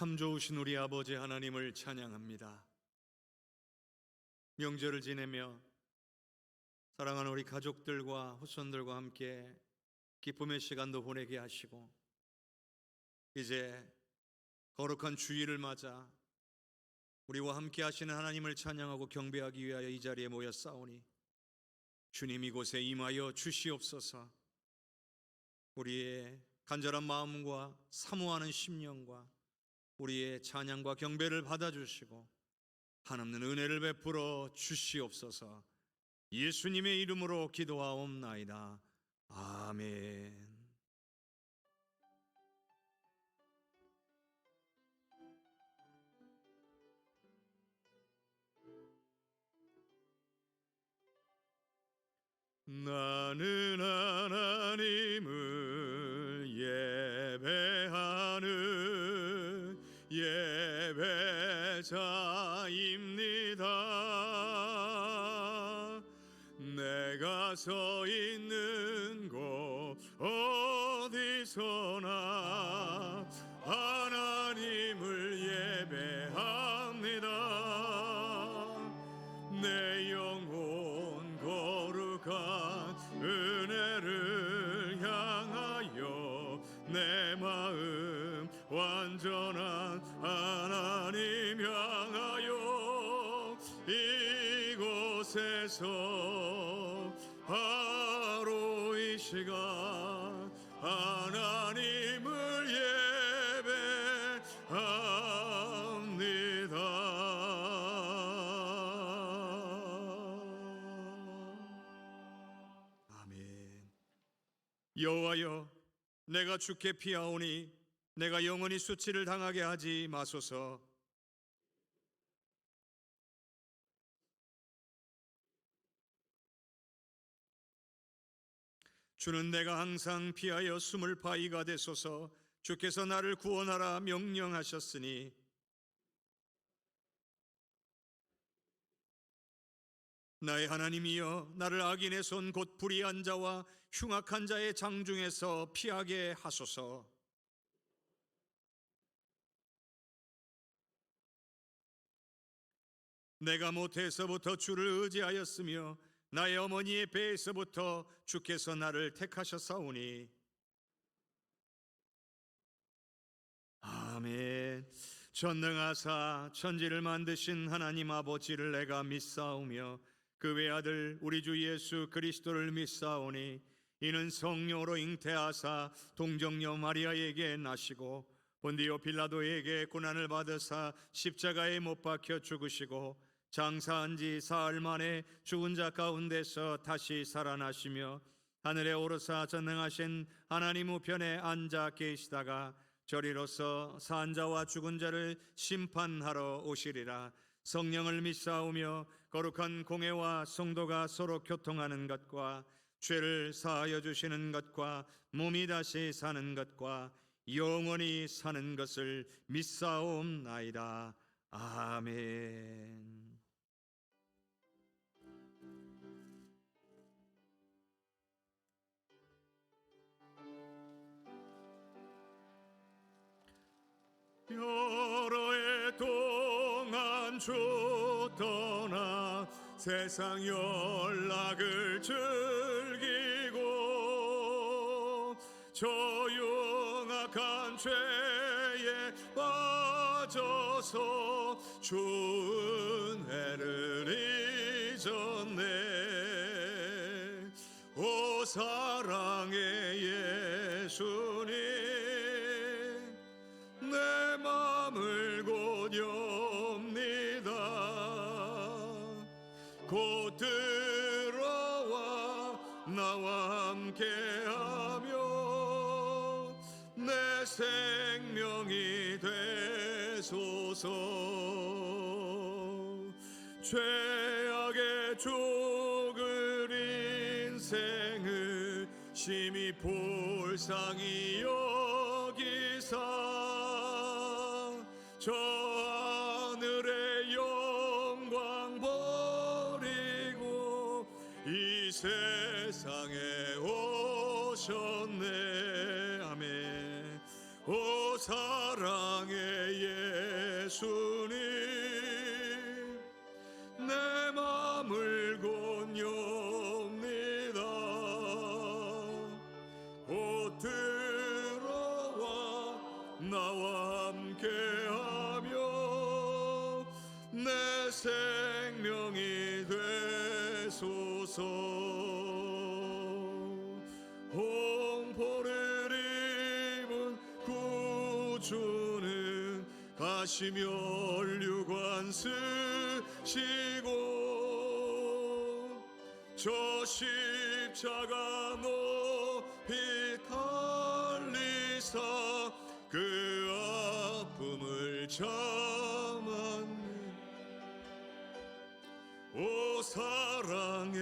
참 좋으신 우리 아버지 하나님을 찬양합니다. 명절을 지내며 사랑하는 우리 가족들과 후손들과 함께 기쁨의 시간도 보내게 하시고, 이제 거룩한 주일을 맞아 우리와 함께 하시는 하나님을 찬양하고 경배하기 위하여 이 자리에 모였사오니 주님 이곳에 임하여 주시옵소서. 우리의 간절한 마음과 사모하는 심령과 우리의 찬양과 경배를 받아주시고 한없는 은혜를 베풀어 주시옵소서. 예수님의 이름으로 기도하옵나이다. 아멘. 나는 하나님을 예배하는 예배자입니다. 내가 서 있는 곳 어디서나 하나님을 예배합니다. 내 영혼 거룩한 은혜를 향하여 내 마음 완전한 하나님 향하여 이곳에서 바로 이 시간 하나님을 예배합니다. 아멘. 여호와여, 내가 주께 피하오니 내가 영원히 수치를 당하게 하지 마소서. 주는 내가 항상 피하여 숨을 바위가 되소서. 주께서 나를 구원하라 명령하셨으니 나의 하나님이여, 나를 악인의 손 곧 불의한 자와 흉악한 자의 장중에서 피하게 하소서. 내가 모태에서부터 주를 의지하였으며 나의 어머니의 배에서부터 주께서 나를 택하셨사오니 아멘. 전능하사 천지를 만드신 하나님 아버지를 내가 믿사오며 그 외아들 우리 주 예수 그리스도를 믿사오니 이는 성령으로 잉태하사 동정녀 마리아에게 나시고 본디오 빌라도에게 고난을 받으사 십자가에 못 박혀 죽으시고 장사한 지 사흘 만에 죽은 자 가운데서 다시 살아나시며 하늘에 오르사 전능하신 하나님 우편에 앉아 계시다가 저리로서 산 자와 죽은 자를 심판하러 오시리라. 성령을 믿사오며 거룩한 공회와 성도가 서로 교통하는 것과 죄를 사하여 주시는 것과 몸이 다시 사는 것과 영원히 사는 것을 믿사옵나이다. 아멘. 여러 해 동안 주 떠나 세상 연락을 즐기고 저 흉악한 죄에 빠져서 주 은혜를 잊었네. 오 사랑의 예수님, 내 맘을 곧 엽니다. 곧 들어와 나와 함께하며 내 생명이 되소서. 죄악의 죽을 인생을 심히 불쌍히 여기사 저 하늘의 영광 버리고 이 세상에 오셨네. 아멘. 오 사랑의 예수님, 내 맘을 권유옵니다. 곧 들어와 나와 함께하며 내 생명이 되소서. 홍포를 입은 구주는 가시며 류관 쓰시고 저 십자가 높이 달리사 그 아픔을 참았네. 오 사랑의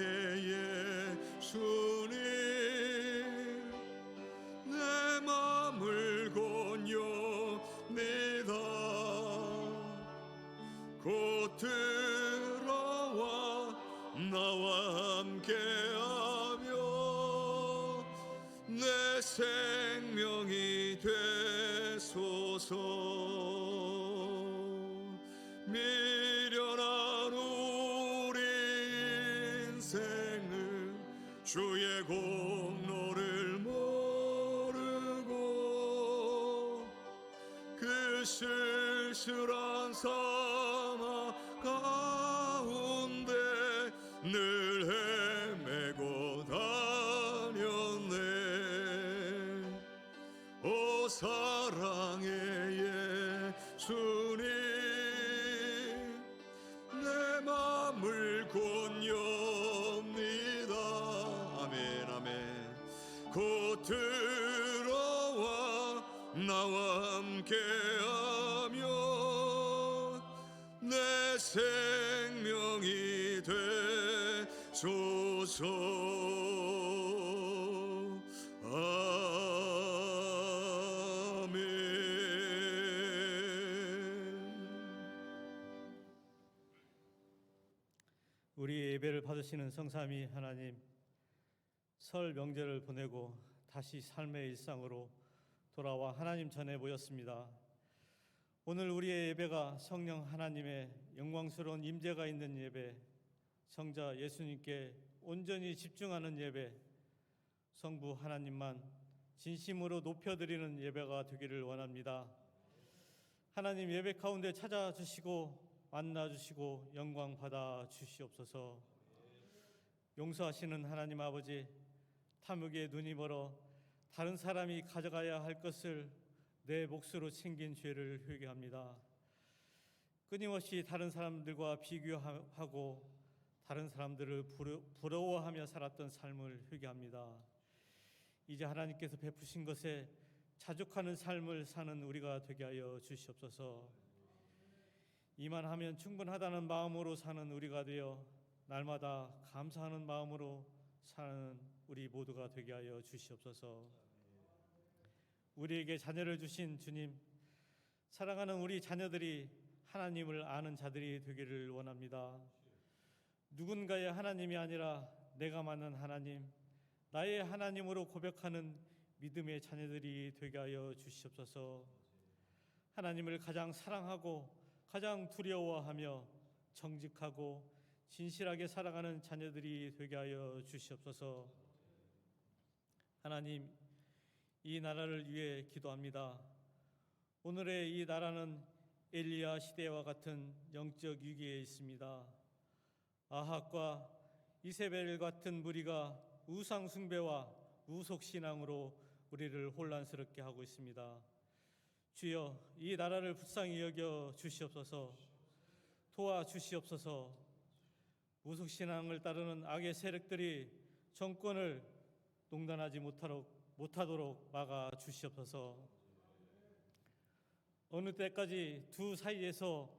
예수님, 내 맘을 권유옵니다. 곧 들어와 나와 함께하며 내 생명이 되소서. 미련한 우리 인생을 주의 공로를 모르고 그 쓸쓸한 사막 가운데 늘 헤매고 다녔네. 오 사랑의 예수님, 내 맘을 권유옵니다. 아멘 아멘. 곧 들어와 나와 함께하며 내 생명이 되소서. 우리 예배를 받으시는 성삼위 하나님, 설 명절을 보내고 다시 삶의 일상으로 돌아와 하나님 전에 모였습니다. 오늘 우리의 예배가 성령 하나님의 영광스러운 임재가 있는 예배, 성자 예수님께 온전히 집중하는 예배, 성부 하나님만 진심으로 높여드리는 예배가 되기를 원합니다. 하나님, 예배 가운데 찾아주시고 만나주시고 영광 받아 주시옵소서. 용서하시는 하나님 아버지, 탐욕에 눈이 멀어 다른 사람이 가져가야 할 것을 내 몫으로 챙긴 죄를 회개합니다. 끊임없이 다른 사람들과 비교하고 다른 사람들을 부러워하며 살았던 삶을 회개합니다. 이제 하나님께서 베푸신 것에 자족하는 삶을 사는 우리가 되게 하여 주시옵소서. 이만하면 충분하다는 마음으로 사는 우리가 되어 날마다 감사하는 마음으로 사는 우리 모두가 되게 하여 주시옵소서. 우리에게 자녀를 주신 주님, 사랑하는 우리 자녀들이 하나님을 아는 자들이 되기를 원합니다. 누군가의 하나님이 아니라 내가 만난 하나님, 나의 하나님으로 고백하는 믿음의 자녀들이 되게 하여 주시옵소서. 하나님을 가장 사랑하고 가장 두려워하며 정직하고 진실하게 살아가는 자녀들이 되게 하여 주시옵소서. 하나님, 이 나라를 위해 기도합니다. 오늘의 이 나라는 엘리야 시대와 같은 영적 위기에 있습니다. 아합과 이세벨 같은 무리가 우상 숭배와 우속 신앙으로 우리를 혼란스럽게 하고 있습니다. 주여, 이 나라를 불쌍히 여겨 주시옵소서. 도와주시옵소서. 우속 신앙을 따르는 악의 세력들이 정권을 농단하지 못하도록 막아 주시옵소서. 어느 때까지 두 사이에서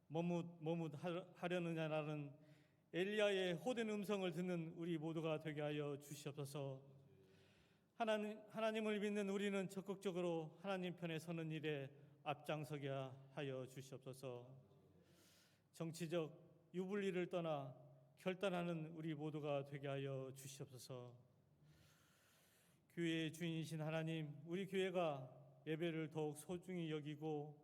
머뭇하려느냐라는 엘리야의 호된 음성을 듣는 우리 모두가 되게 하여 주시옵소서. 하나님을 믿는 우리는 적극적으로 하나님 편에 서는 일에 앞장서게 하여 주시옵소서. 정치적 유불리를 떠나 결단하는 우리 모두가 되게 하여 주시옵소서. 교회의 주인이신 하나님, 우리 교회가 예배를 더욱 소중히 여기고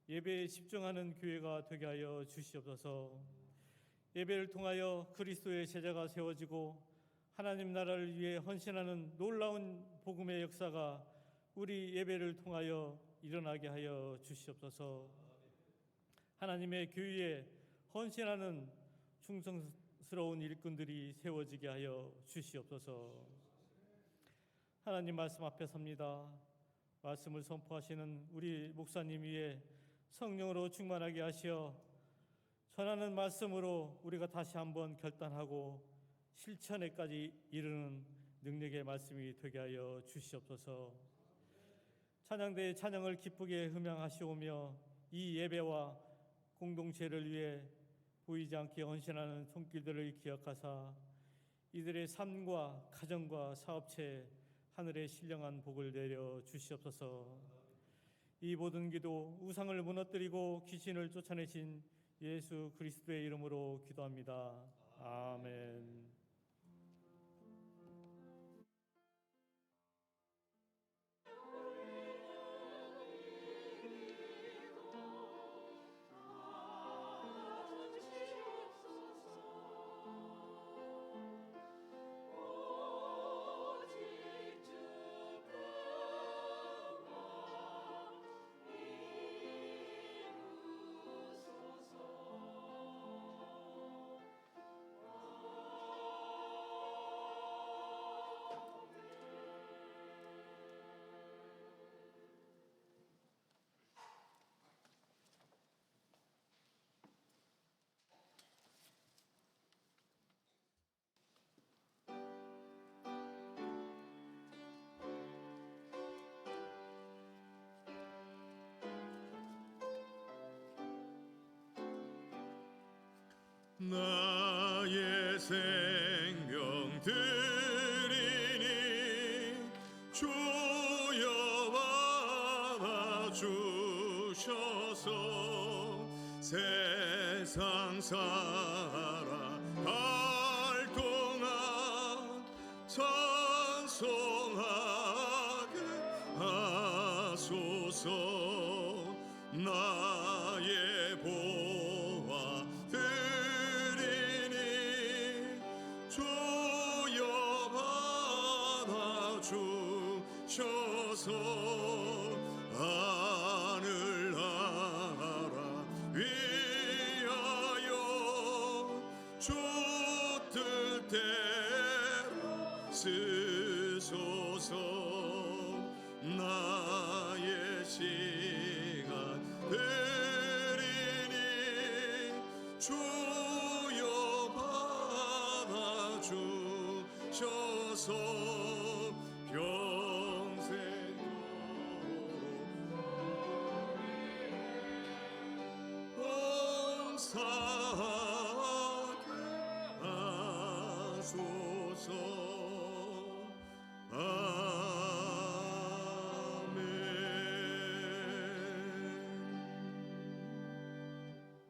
예배에 집중하는 교회가 되게 하여 주시옵소서. 예배를 통하여 그리스도의 제자가 세워지고 하나님 나라를 위해 헌신하는 놀라운 복음의 역사가 우리 예배를 통하여 일어나게 하여 주시옵소서. 하나님의 교회에 헌신하는 충성스러운 일꾼들이 세워지게 하여 주시옵소서. 하나님 말씀 앞에 섭니다. 말씀을 선포하시는 우리 목사님 위에 성령으로 충만하게 하시어 전하는 말씀으로 우리가 다시 한번 결단하고 실천에까지 이르는 능력의 말씀이 되게 하여 주시옵소서. 찬양대의 찬양을 기쁘게 흠양하시오며 이 예배와 공동체를 위해 보이지 않게 헌신하는 손길들을 기억하사 이들의 삶과 가정과 사업체에 하늘의 신령한 복을 내려 주시옵소서. 이 모든 기도 우상을 무너뜨리고 귀신을 쫓아내신 예수 그리스도의 이름으로 기도합니다. 아멘. 나의 생명 드리니 주여 받아주셔서 세상 살아갈 동안 찬송하게 하소서. 나의 보화 주여 받아주셔서 하늘나라 위하여 주 뜻대로 쓰소서. 나의 시간 드리니 주여 받아주셔서 평생도록 봉사하게 하소서.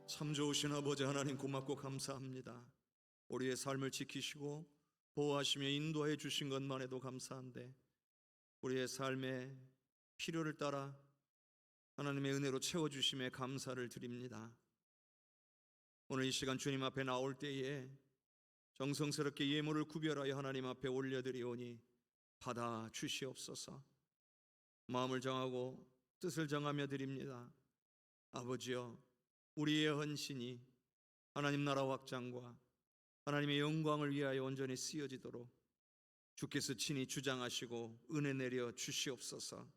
참 좋으신 아버지 하나님, 고맙고 감사합니다. 우리의 삶을 지키시고 보호하시며 인도해 주신 것만 해도 감사한데 우리의 삶의 필요를 따라 하나님의 은혜로 채워주심에 감사를 드립니다. 오늘 이 시간 주님 앞에 나올 때에 정성스럽게 예물을 구별하여 하나님 앞에 올려드리오니 받아 주시옵소서. 마음을 정하고 뜻을 정하며 드립니다. 아버지여, 우리의 헌신이 하나님 나라 확장과 하나님의 영광을 위하여 온전히 쓰여지도록 주께서 친히 주장하시고 은혜 내려 주시옵소서.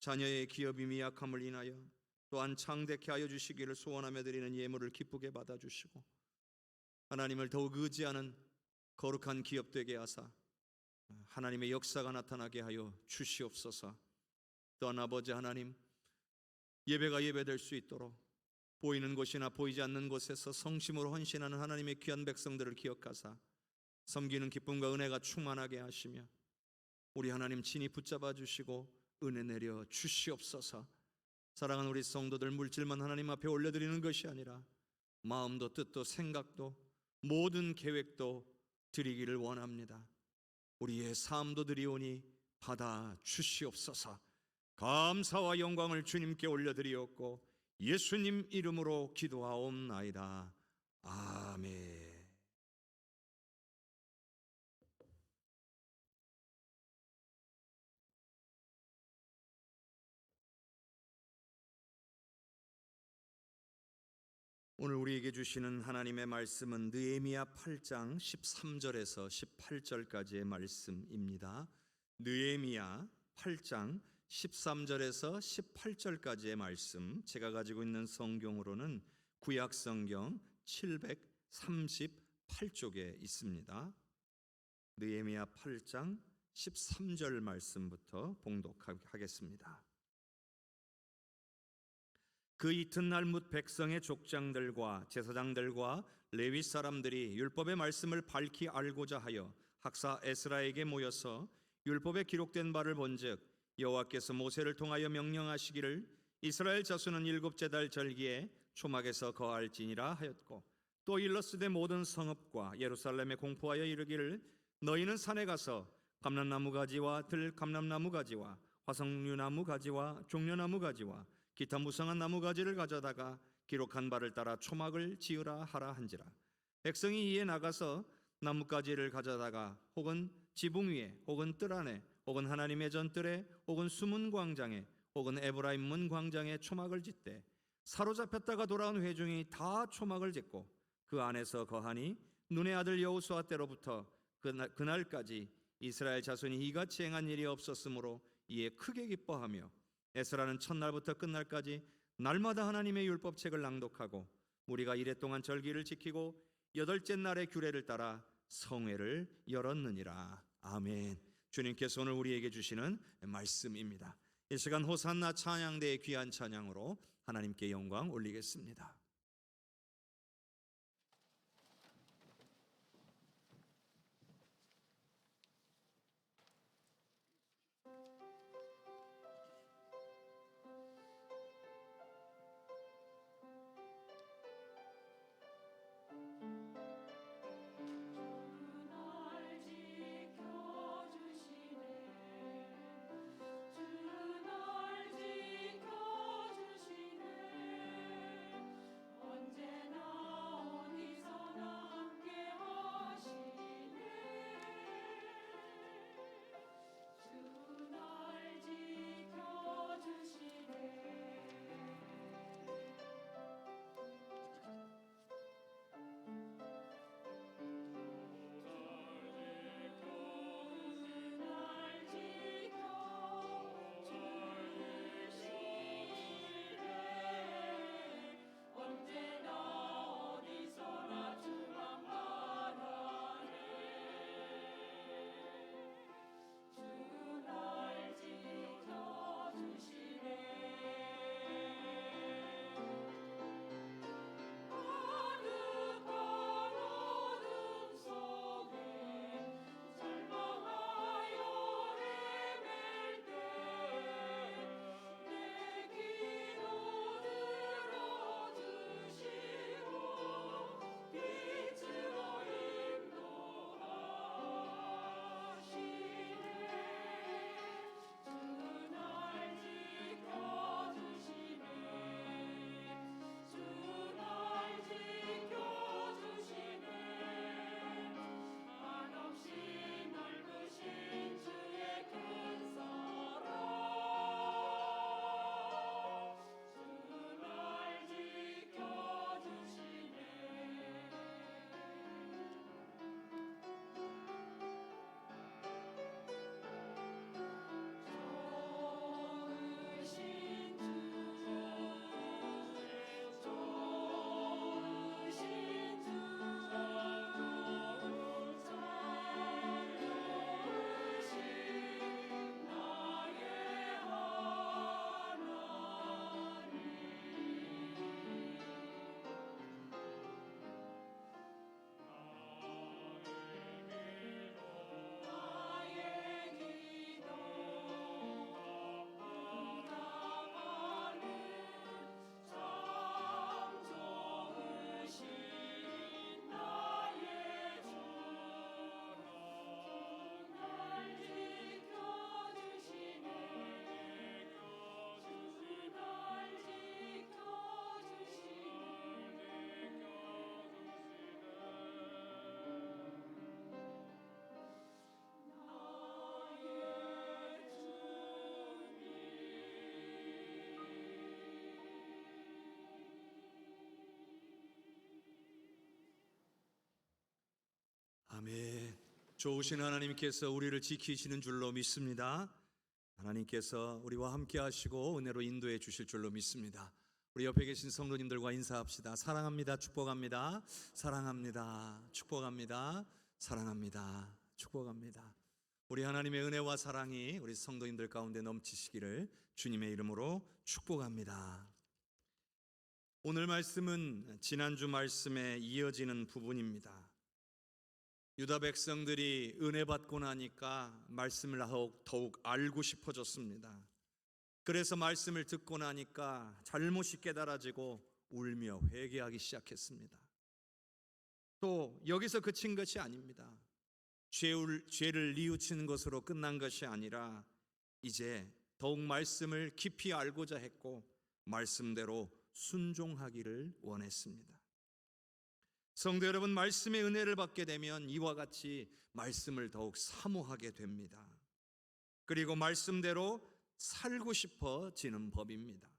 자녀의 기업이 미약함을 인하여 또한 창대케 하여 주시기를 소원하며 드리는 예물을 기쁘게 받아주시고 하나님을 더욱 의지하는 거룩한 기업 되게 하사 하나님의 역사가 나타나게 하여 주시옵소서. 또한 아버지 하나님, 예배가 예배될 수 있도록 보이는 곳이나 보이지 않는 곳에서 성심으로 헌신하는 하나님의 귀한 백성들을 기억하사 섬기는 기쁨과 은혜가 충만하게 하시며 우리 하나님 친히 붙잡아 주시고 은혜 내려 주시옵소서. 사랑하는 우리 성도들, 물질만 하나님 앞에 올려드리는 것이 아니라 마음도 뜻도 생각도 모든 계획도 드리기를 원합니다. 우리의 삶도 드리오니 받아 주시옵소서. 감사와 영광을 주님께 올려드리었고 예수님 이름으로 기도하옵나이다. 아멘. 오늘 우리에게 주시는 하나님의 말씀은 느헤미야 8장 13절에서 18절까지의 말씀입니다. 느헤미야 8장 13절에서 18절까지의 말씀, 제가 가지고 있는 성경으로는 구약 성경 738쪽에 있습니다. 느헤미야 8장 13절 말씀부터 봉독하겠습니다. 그 이튿날 뭇 백성의 족장들과 제사장들과 레위 사람들이 율법의 말씀을 밝히 알고자 하여 학사 에스라에게 모여서 율법에 기록된 바를 본즉 여호와께서 모세를 통하여 명령하시기를 이스라엘 자손은 일곱째 달 절기에 초막에서 거할지니라 하였고, 또 일러스되 모든 성읍과 예루살렘에 공포하여 이르기를 너희는 산에 가서 감람나무 가지와 들감람나무 가지와 화석류나무 가지와 종려나무 가지와 기타 무성한 나무 가지를 가져다가 기록한 바를 따라 초막을 지으라 하라 한지라. 백성이 이에 나가서 나뭇가지를 가져다가 혹은 지붕 위에 혹은 뜰 안에 혹은 하나님의 전뜰에 혹은 수문 광장에 혹은 에브라임 문 광장에 초막을 짓되 사로잡혔다가 돌아온 회중이 다 초막을 짓고 그 안에서 거하니 눈의 아들 여호수아 때로부터 그날까지 이스라엘 자손이 이같이 행한 일이 없었으므로 이에 크게 기뻐하며 에스라는 첫날부터 끝날까지 날마다 하나님의 율법책을 낭독하고 우리가 이랫동안 절기를 지키고 여덟째 날의 규례를 따라 성회를 열었느니라. 아멘. 주님께서 오늘 우리에게 주시는 말씀입니다. 이 시간 호산나 찬양대의 귀한 찬양으로 하나님께 영광 올리겠습니다. 좋으신 하나님께서 우리를 지키시는 줄로 믿습니다. 하나님께서 우리와 함께 하시고 은혜로 인도해 주실 줄로 믿습니다. 우리 옆에 계신 성도님들과 인사합시다. 사랑합니다. 축복합니다. 사랑합니다. 축복합니다. 사랑합니다. 축복합니다. 우리 하나님의 은혜와 사랑이 우리 성도님들 가운데 넘치시기를 주님의 이름으로 축복합니다. 오늘 말씀은 지난주 말씀에 이어지는 부분입니다. 유다 백성들이 은혜 받고 나니까 말씀을 더욱 알고 싶어졌습니다. 그래서 말씀을 듣고 나니까 잘못이 깨달아지고 울며 회개하기 시작했습니다. 또 여기서 그친 것이 아닙니다. 죄를 뉘우치는 것으로 끝난 것이 아니라 이제 더욱 말씀을 깊이 알고자 했고 말씀대로 순종하기를 원했습니다. 성도 여러분, 말씀의 은혜를 받게 되면 이와 같이 말씀을 더욱 사모하게 됩니다. 그리고 말씀대로 살고 싶어지는 법입니다.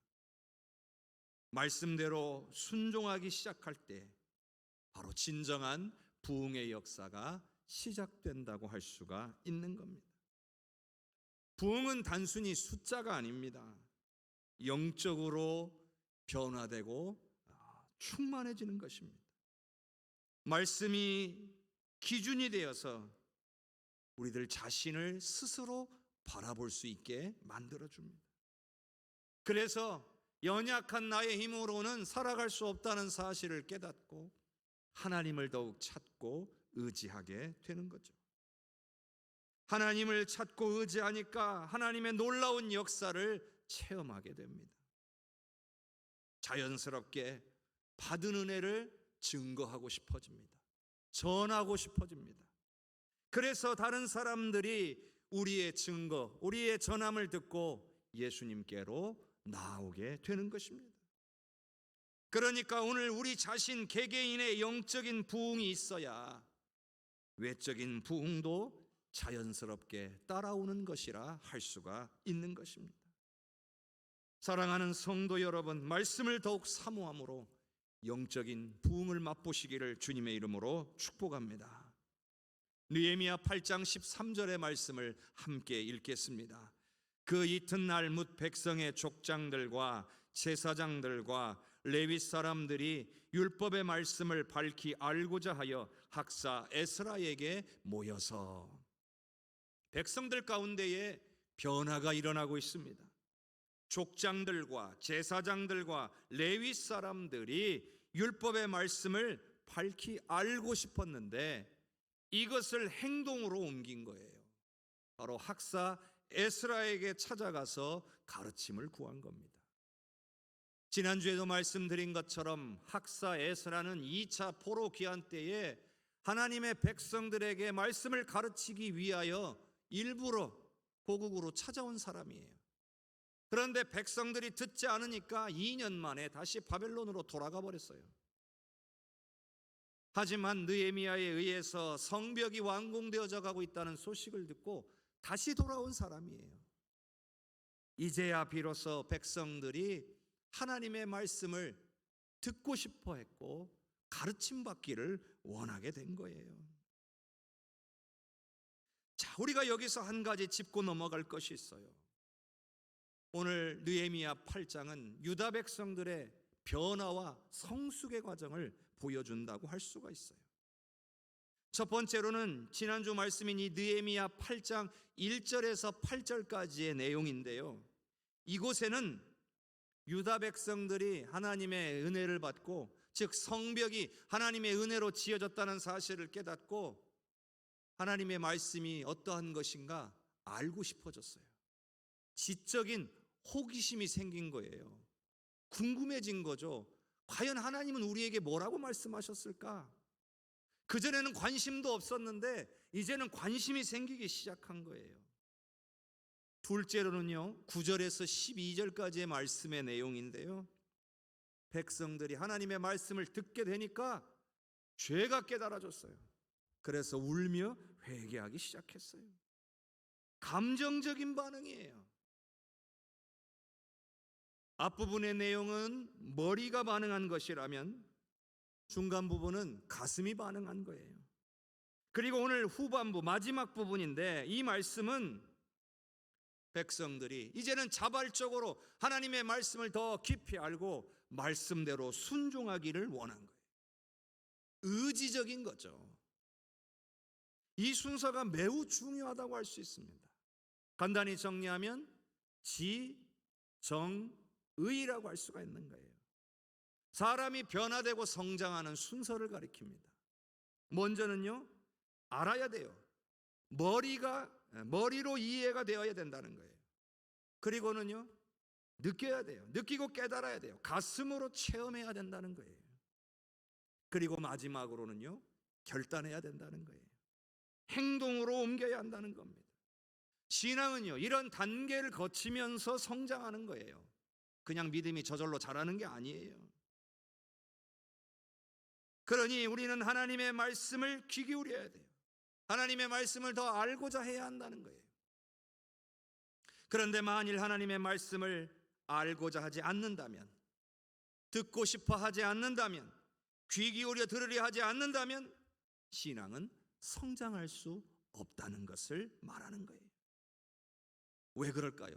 말씀대로 순종하기 시작할 때 바로 진정한 부흥의 역사가 시작된다고 할 수가 있는 겁니다. 부흥은 단순히 숫자가 아닙니다. 영적으로 변화되고 충만해지는 것입니다. 말씀이 기준이 되어서 우리들 자신을 스스로 바라볼 수 있게 만들어줍니다. 그래서 연약한 나의 힘으로는 살아갈 수 없다는 사실을 깨닫고 하나님을 더욱 찾고 의지하게 되는 거죠. 하나님을 찾고 의지하니까 하나님의 놀라운 역사를 체험하게 됩니다. 자연스럽게 받은 은혜를 증거하고 싶어집니다. 전하고 싶어집니다. 그래서 다른 사람들이 우리의 증거, 우리의 전함을 듣고 예수님께로 나오게 되는 것입니다. 그러니까 오늘 우리 자신 개개인의 영적인 부흥이 있어야 외적인 부흥도 자연스럽게 따라오는 것이라 할 수가 있는 것입니다. 사랑하는 성도 여러분, 말씀을 더욱 사모함으로 영적인 부흥을 맛보시기를 주님의 이름으로 축복합니다. 느헤미야 8장 13절의 말씀을 함께 읽겠습니다. 그 이튿날 뭇 백성의 족장들과 제사장들과 레위 사람들이 율법의 말씀을 밝히 알고자 하여 학사 에스라에게 모여서, 백성들 가운데에 변화가 일어나고 있습니다. 족장들과 제사장들과 레위 사람들이 율법의 말씀을 밝히 알고 싶었는데 이것을 행동으로 옮긴 거예요. 바로 학사 에스라에게 찾아가서 가르침을 구한 겁니다. 지난주에도 말씀드린 것처럼 학사 에스라는 2차 포로 귀환 때에 하나님의 백성들에게 말씀을 가르치기 위하여 일부러 고국으로 찾아온 사람이에요. 그런데 백성들이 듣지 않으니까 2년 만에 다시 바벨론으로 돌아가 버렸어요. 하지만 느헤미야에 의해서 성벽이 완공되어져 가고 있다는 소식을 듣고 다시 돌아온 사람이에요. 이제야 비로소 백성들이 하나님의 말씀을 듣고 싶어 했고 가르침 받기를 원하게 된 거예요. 자, 우리가 여기서 한 가지 짚고 넘어갈 것이 있어요. 오늘 느헤미야 8장은 유다 백성들의 변화와 성숙의 과정을 보여준다고 할 수가 있어요. 첫 번째로는 지난주 말씀인 이 느헤미야 8장 1절에서 8절까지의 내용인데요. 이곳에는 유다 백성들이 하나님의 은혜를 받고, 즉 성벽이 하나님의 은혜로 지어졌다는 사실을 깨닫고 하나님의 말씀이 어떠한 것인가 알고 싶어졌어요. 지적인 호기심이 생긴 거예요. 궁금해진 거죠. 과연 하나님은 우리에게 뭐라고 말씀하셨을까? 그전에는 관심도 없었는데 이제는 관심이 생기기 시작한 거예요. 둘째로는요, 9절에서 12절까지의 말씀의 내용인데요. 백성들이 하나님의 말씀을 듣게 되니까 죄가 깨달아졌어요. 그래서 울며 회개하기 시작했어요. 감정적인 반응이에요. 앞부분의 내용은 머리가 반응한 것이라면 중간 부분은 가슴이 반응한 거예요. 그리고 오늘 후반부 마지막 부분인데, 이 말씀은 백성들이 이제는 자발적으로 하나님의 말씀을 더 깊이 알고 말씀대로 순종하기를 원한 거예요. 의지적인 거죠. 이 순서가 매우 중요하다고 할 수 있습니다. 간단히 정리하면 지정의라고 할 수가 있는 거예요. 사람이 변화되고 성장하는 순서를 가리킵니다. 먼저는요, 알아야 돼요. 머리로 이해가 되어야 된다는 거예요. 그리고는요, 느껴야 돼요. 느끼고 깨달아야 돼요. 가슴으로 체험해야 된다는 거예요. 그리고 마지막으로는요, 결단해야 된다는 거예요. 행동으로 옮겨야 한다는 겁니다. 신앙은요, 이런 단계를 거치면서 성장하는 거예요. 그냥 믿음이 저절로 자라는 게 아니에요. 그러니 우리는 하나님의 말씀을 귀 기울여야 돼요. 하나님의 말씀을 더 알고자 해야 한다는 거예요. 그런데 만일 하나님의 말씀을 알고자 하지 않는다면, 듣고 싶어 하지 않는다면, 귀 기울여 들으려 하지 않는다면 신앙은 성장할 수 없다는 것을 말하는 거예요. 왜 그럴까요?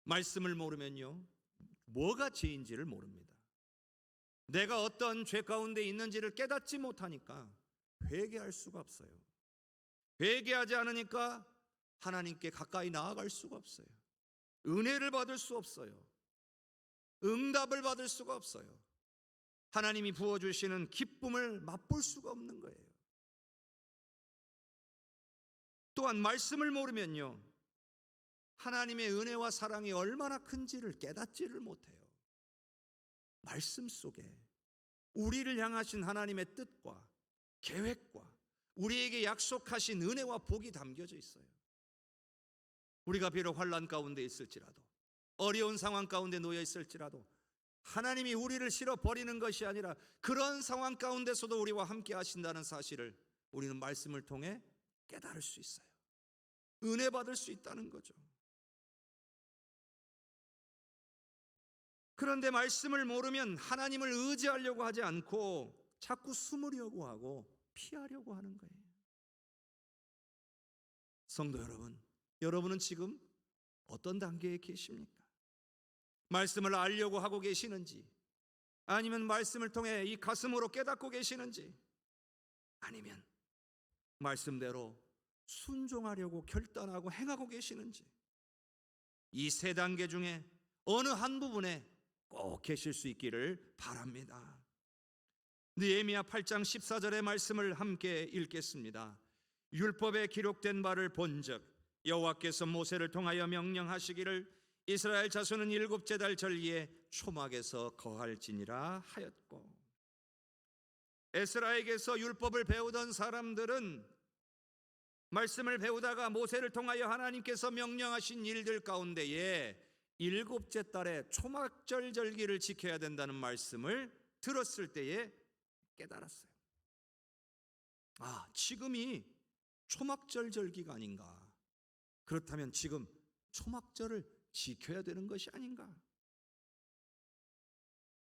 말씀을 모르면요, 뭐가 죄인지를 모릅니다. 내가 어떤 죄 가운데 있는지를 깨닫지 못하니까 회개할 수가 없어요. 회개하지 않으니까 하나님께 가까이 나아갈 수가 없어요. 은혜를 받을 수 없어요. 응답을 받을 수가 없어요. 하나님이 부어주시는 기쁨을 맛볼 수가 없는 거예요. 또한 말씀을 모르면요, 하나님의 은혜와 사랑이 얼마나 큰지를 깨닫지를 못해요. 말씀 속에 우리를 향하신 하나님의 뜻과 계획과 우리에게 약속하신 은혜와 복이 담겨져 있어요. 우리가 비록 환난 가운데 있을지라도, 어려운 상황 가운데 놓여 있을지라도 하나님이 우리를 실어 버리는 것이 아니라 그런 상황 가운데서도 우리와 함께 하신다는 사실을 우리는 말씀을 통해 깨달을 수 있어요. 은혜 받을 수 있다는 거죠. 그런데 말씀을 모르면 하나님을 의지하려고 하지 않고 자꾸 숨으려고 하고 피하려고 하는 거예요. 성도 여러분, 여러분은 지금 어떤 단계에 계십니까? 말씀을 알려고 하고 계시는지, 아니면 말씀을 통해 이 가슴으로 깨닫고 계시는지, 아니면 말씀대로 순종하려고 결단하고 행하고 계시는지, 이 세 단계 중에 어느 한 부분에 꼭 계실 수 있기를 바랍니다. 느헤미야 8장 14절의 말씀을 함께 읽겠습니다. 율법에 기록된 바를 본즉 여호와께서 모세를 통하여 명령하시기를 이스라엘 자손은 일곱째 달 절기에 초막에서 거할지니라 하였고, 에스라에게서 율법을 배우던 사람들은 말씀을 배우다가 모세를 통하여 하나님께서 명령하신 일들 가운데에 일곱째 달에 초막절 절기를 지켜야 된다는 말씀을 들었을 때에 깨달았어요. 지금이 초막절 절기가 아닌가. 그렇다면 지금 초막절을 지켜야 되는 것이 아닌가.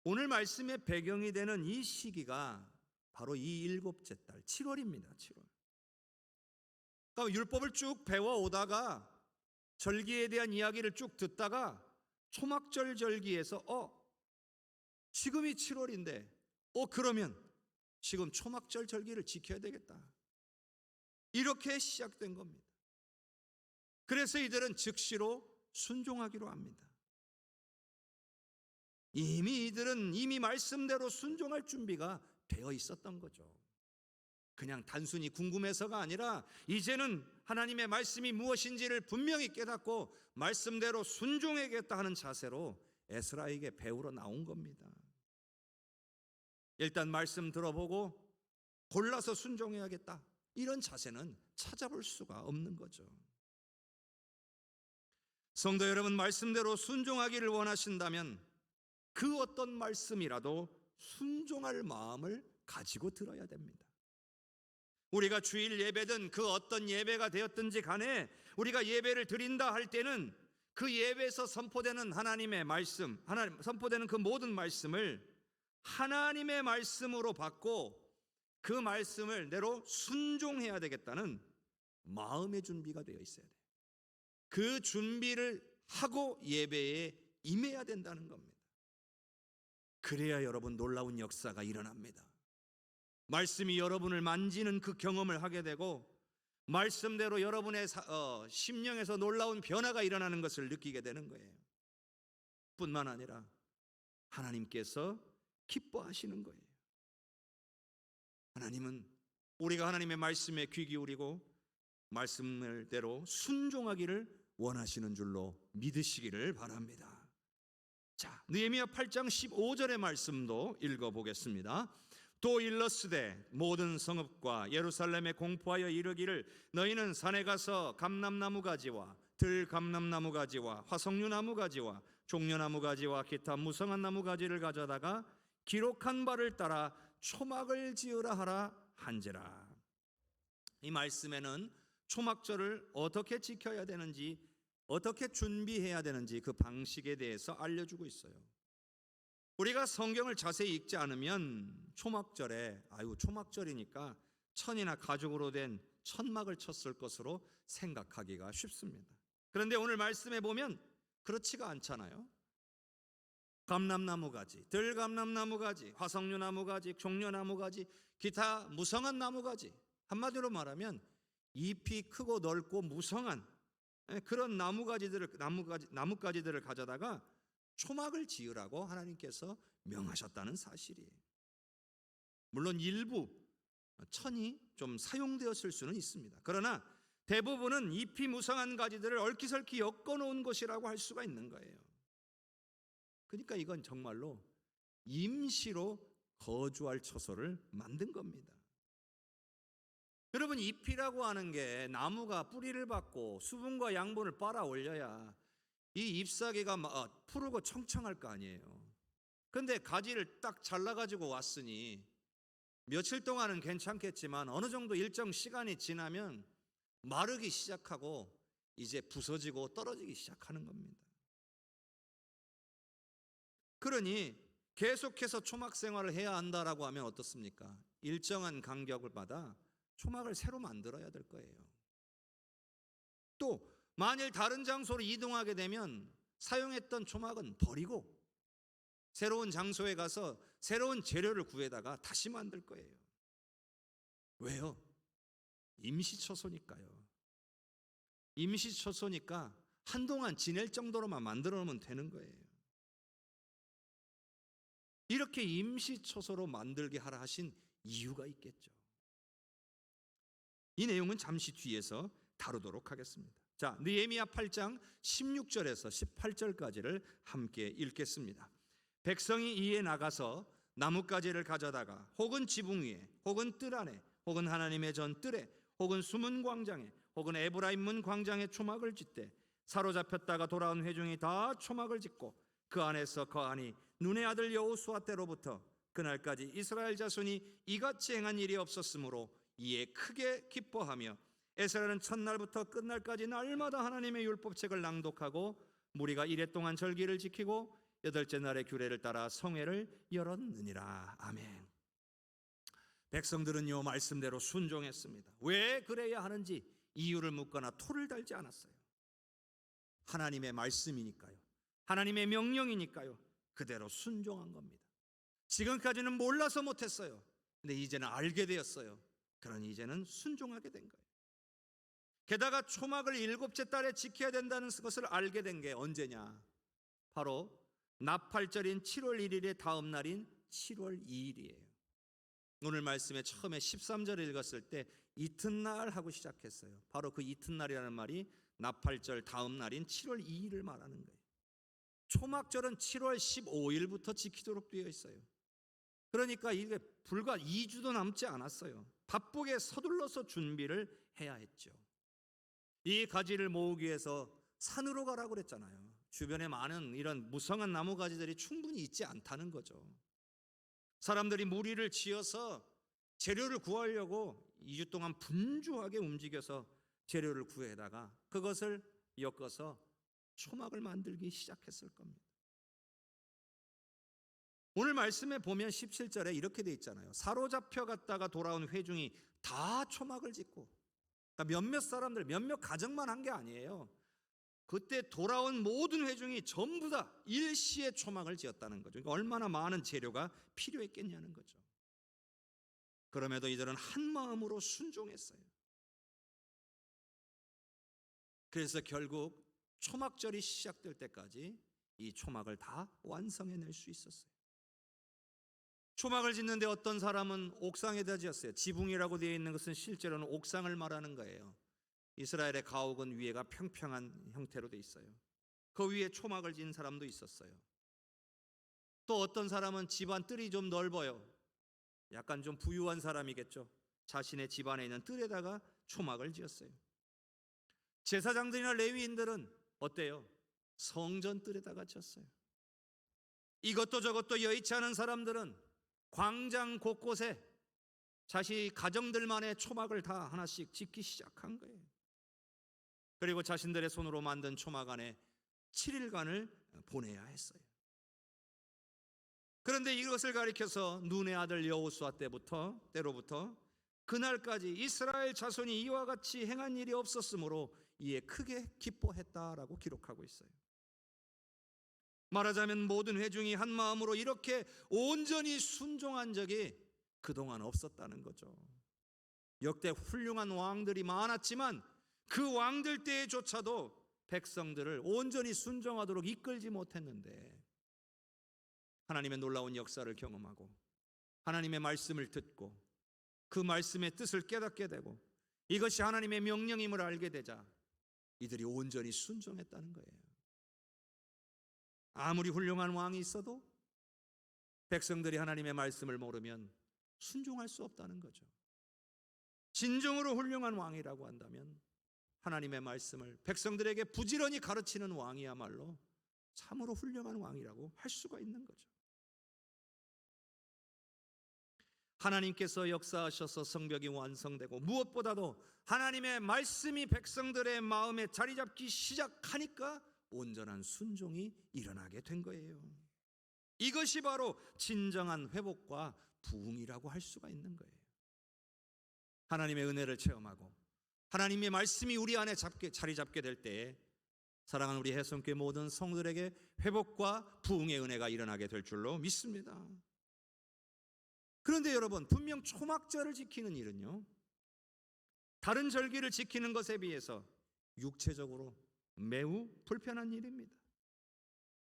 오늘 말씀의 배경이 되는 이 시기가 바로 이 일곱째 달 7월입니다. 7월. 그러니까 율법을 쭉 배워오다가 절기에 대한 이야기를 쭉 듣다가 초막절 절기에서 지금이 7월인데 그러면 지금 초막절 절기를 지켜야 되겠다. 이렇게 시작된 겁니다. 그래서 이들은 즉시로 순종하기로 합니다. 이미 말씀대로 순종할 준비가 되어 있었던 거죠. 그냥 단순히 궁금해서가 아니라 이제는 하나님의 말씀이 무엇인지를 분명히 깨닫고 말씀대로 순종하겠다 하는 자세로 에스라에게 배우러 나온 겁니다. 일단 말씀 들어보고 골라서 순종해야겠다, 이런 자세는 찾아볼 수가 없는 거죠. 성도 여러분, 말씀대로 순종하기를 원하신다면 그 어떤 말씀이라도 순종할 마음을 가지고 들어야 됩니다. 우리가 주일 예배든 그 어떤 예배가 되었든지 간에 우리가 예배를 드린다 할 때는 그 예배에서 선포되는 하나님의 말씀, 선포되는 그 모든 말씀을 하나님의 말씀으로 받고 그 말씀을 대로 순종해야 되겠다는 마음의 준비가 되어 있어야 돼요. 그 준비를 하고 예배에 임해야 된다는 겁니다. 그래야 여러분 놀라운 역사가 일어납니다. 말씀이 여러분을 만지는 그 경험을 하게 되고 말씀대로 여러분의 심령에서 놀라운 변화가 일어나는 것을 느끼게 되는 거예요. 뿐만 아니라 하나님께서 기뻐하시는 거예요. 하나님은 우리가 하나님의 말씀에 귀 기울이고 말씀대로 순종하기를 원하시는 줄로 믿으시기를 바랍니다. 자, 느헤미야 8장 15절의 말씀도 읽어보겠습니다. 또 일러스되 모든 성읍과 예루살렘에 공포하여 이르기를 너희는 산에 가서 감람나무 가지와 들감람나무 가지와 화석류 나무 가지와 종려나무 가지와 기타 무성한 나무 가지를 가져다가 기록한 바를 따라 초막을 지으라 하라 한지라. 이 말씀에는 초막절을 어떻게 지켜야 되는지, 어떻게 준비해야 되는지 그 방식에 대해서 알려주고 있어요. 우리가 성경을 자세히 읽지 않으면 초막절에 초막절이니까 천이나 가죽으로 된 천막을 쳤을 것으로 생각하기가 쉽습니다. 그런데 오늘 말씀에 보면 그렇지가 않잖아요. 감람나무 가지, 들감람나무 가지, 화석류 나무 가지, 종려나무 가지, 기타 무성한 나무 가지, 한마디로 말하면 잎이 크고 넓고 무성한 그런 나뭇가지들을 가져다가 초막을 지으라고 하나님께서 명하셨다는 사실이에요. 물론 일부 천이 좀 사용되었을 수는 있습니다. 그러나 대부분은 잎이 무성한 가지들을 얼기설기 엮어놓은 것이라고 할 수가 있는 거예요. 그러니까 이건 정말로 임시로 거주할 처소를 만든 겁니다. 여러분, 잎이라고 하는 게 나무가 뿌리를 받고 수분과 양분을 빨아 올려야 이 잎사귀가 푸르고 청청할 거 아니에요. 그런데 가지를 딱 잘라가지고 왔으니 며칠 동안은 괜찮겠지만 어느 정도 일정 시간이 지나면 마르기 시작하고 이제 부서지고 떨어지기 시작하는 겁니다. 그러니 계속해서 초막 생활을 해야 한다라고 하면 어떻습니까? 일정한 간격을 받아 초막을 새로 만들어야 될 거예요. 또 만일 다른 장소로 이동하게 되면 사용했던 초막은 버리고 새로운 장소에 가서 새로운 재료를 구해다가 다시 만들 거예요. 왜요? 임시처소니까요. 임시처소니까 한동안 지낼 정도로만 만들어 놓으면 되는 거예요. 이렇게 임시처소로 만들게 하라 하신 이유가 있겠죠. 이 내용은 잠시 뒤에서 다루도록 하겠습니다. 자, 느헤미야 8장 16절에서 18절까지를 함께 읽겠습니다. 백성이 이에 나가서 나뭇가지를 가져다가 혹은 지붕 위에 혹은 뜰 안에 혹은 하나님의 전 뜰에 혹은 수문 광장에 혹은 에브라임 문 광장에 초막을 짓되 사로잡혔다가 돌아온 회중이 다 초막을 짓고 그 안에서 거하니 눈의 아들 여호수아 때로부터 그날까지 이스라엘 자손이 이같이 행한 일이 없었으므로 이에 크게 기뻐하며 에스라는 첫날부터 끝날까지 날마다 하나님의 율법책을 낭독하고 무리가 이레 동안 절기를 지키고 여덟째 날의 규례를 따라 성회를 열었느니라. 아멘. 백성들은요 말씀대로 순종했습니다. 왜 그래야 하는지 이유를 묻거나 토를 달지 않았어요. 하나님의 말씀이니까요. 하나님의 명령이니까요. 그대로 순종한 겁니다. 지금까지는 몰라서 못했어요. 근데 이제는 알게 되었어요. 그러니 이제는 순종하게 된 거예요. 게다가 초막을 7째 달에 지켜야 된다는 것을 알게 된 게 언제냐? 바로 나팔절인 7월 1일의 다음 날인 7월 2일이에요. 오늘 말씀에 처음에 13절을 읽었을 때 이튿날 하고 시작했어요. 바로 그 이튿날이라는 말이 나팔절 다음 날인 7월 2일을 말하는 거예요. 초막절은 7월 15일부터 지키도록 되어 있어요. 그러니까 이게 불과 2주도 남지 않았어요. 바쁘게 서둘러서 준비를 해야 했죠. 이 가지를 모으기 위해서 산으로 가라고 그랬잖아요. 주변에 많은 이런 무성한 나무 가지들이 충분히 있지 않다는 거죠. 사람들이 무리를 지어서 재료를 구하려고 2주 동안 분주하게 움직여서 재료를 구해다가 그것을 엮어서 초막을 만들기 시작했을 겁니다. 오늘 말씀에 보면 17절에 이렇게 돼 있잖아요. 사로잡혀 갔다가 돌아온 회중이 다 초막을 짓고, 그러니까 몇몇 사람들, 몇몇 가정만 한 게 아니에요. 그때 돌아온 모든 회중이 전부 다 일시에 초막을 지었다는 거죠. 그러니까 얼마나 많은 재료가 필요했겠냐는 거죠. 그럼에도 이들은 한 마음으로 순종했어요. 그래서 결국 초막절이 시작될 때까지 이 초막을 다 완성해낼 수 있었어요. 초막을 짓는데 어떤 사람은 옥상에다 지었어요. 지붕이라고 되어 있는 것은 실제로는 옥상을 말하는 거예요. 이스라엘의 가옥은 위에가 평평한 형태로 되어 있어요. 그 위에 초막을 지은 사람도 있었어요. 또 어떤 사람은 집안 뜰이 좀 넓어요. 약간 좀 부유한 사람이겠죠. 자신의 집안에 있는 뜰에다가 초막을 지었어요. 제사장들이나 레위인들은 어때요? 성전 뜰에다가 지었어요. 이것도 저것도 여의치 않은 사람들은 광장 곳곳에 자신 가정들만의 초막을 다 하나씩 짓기 시작한 거예요. 그리고 자신들의 손으로 만든 초막 안에 7일간을 보내야 했어요. 그런데 이것을 가리켜서 눈의 아들 여호수아 때로부터 그날까지 이스라엘 자손이 이와 같이 행한 일이 없었으므로 이에 크게 기뻐했다라고 기록하고 있어요. 말하자면 모든 회중이 한 마음으로 이렇게 온전히 순종한 적이 그동안 없었다는 거죠. 역대 훌륭한 왕들이 많았지만 그 왕들 때조차도 백성들을 온전히 순종하도록 이끌지 못했는데, 하나님의 놀라운 역사를 경험하고 하나님의 말씀을 듣고 그 말씀의 뜻을 깨닫게 되고 이것이 하나님의 명령임을 알게 되자 이들이 온전히 순종했다는 거예요. 아무리 훌륭한 왕이 있어도 백성들이 하나님의 말씀을 모르면 순종할 수 없다는 거죠. 진정으로 훌륭한 왕이라고 한다면 하나님의 말씀을 백성들에게 부지런히 가르치는 왕이야말로 참으로 훌륭한 왕이라고 할 수가 있는 거죠. 하나님께서 역사하셔서 성벽이 완성되고 무엇보다도 하나님의 말씀이 백성들의 마음에 자리 잡기 시작하니까 온전한 순종이 일어나게 된 거예요. 이것이 바로 진정한 회복과 부흥이라고 할 수가 있는 거예요. 하나님의 은혜를 체험하고 하나님의 말씀이 우리 안에 자리 잡게 될 때에 사랑하는 우리 해성교회 모든 성도들에게 회복과 부흥의 은혜가 일어나게 될 줄로 믿습니다. 그런데 여러분, 분명 초막절을 지키는 일은요, 다른 절기를 지키는 것에 비해서 육체적으로 매우 불편한 일입니다.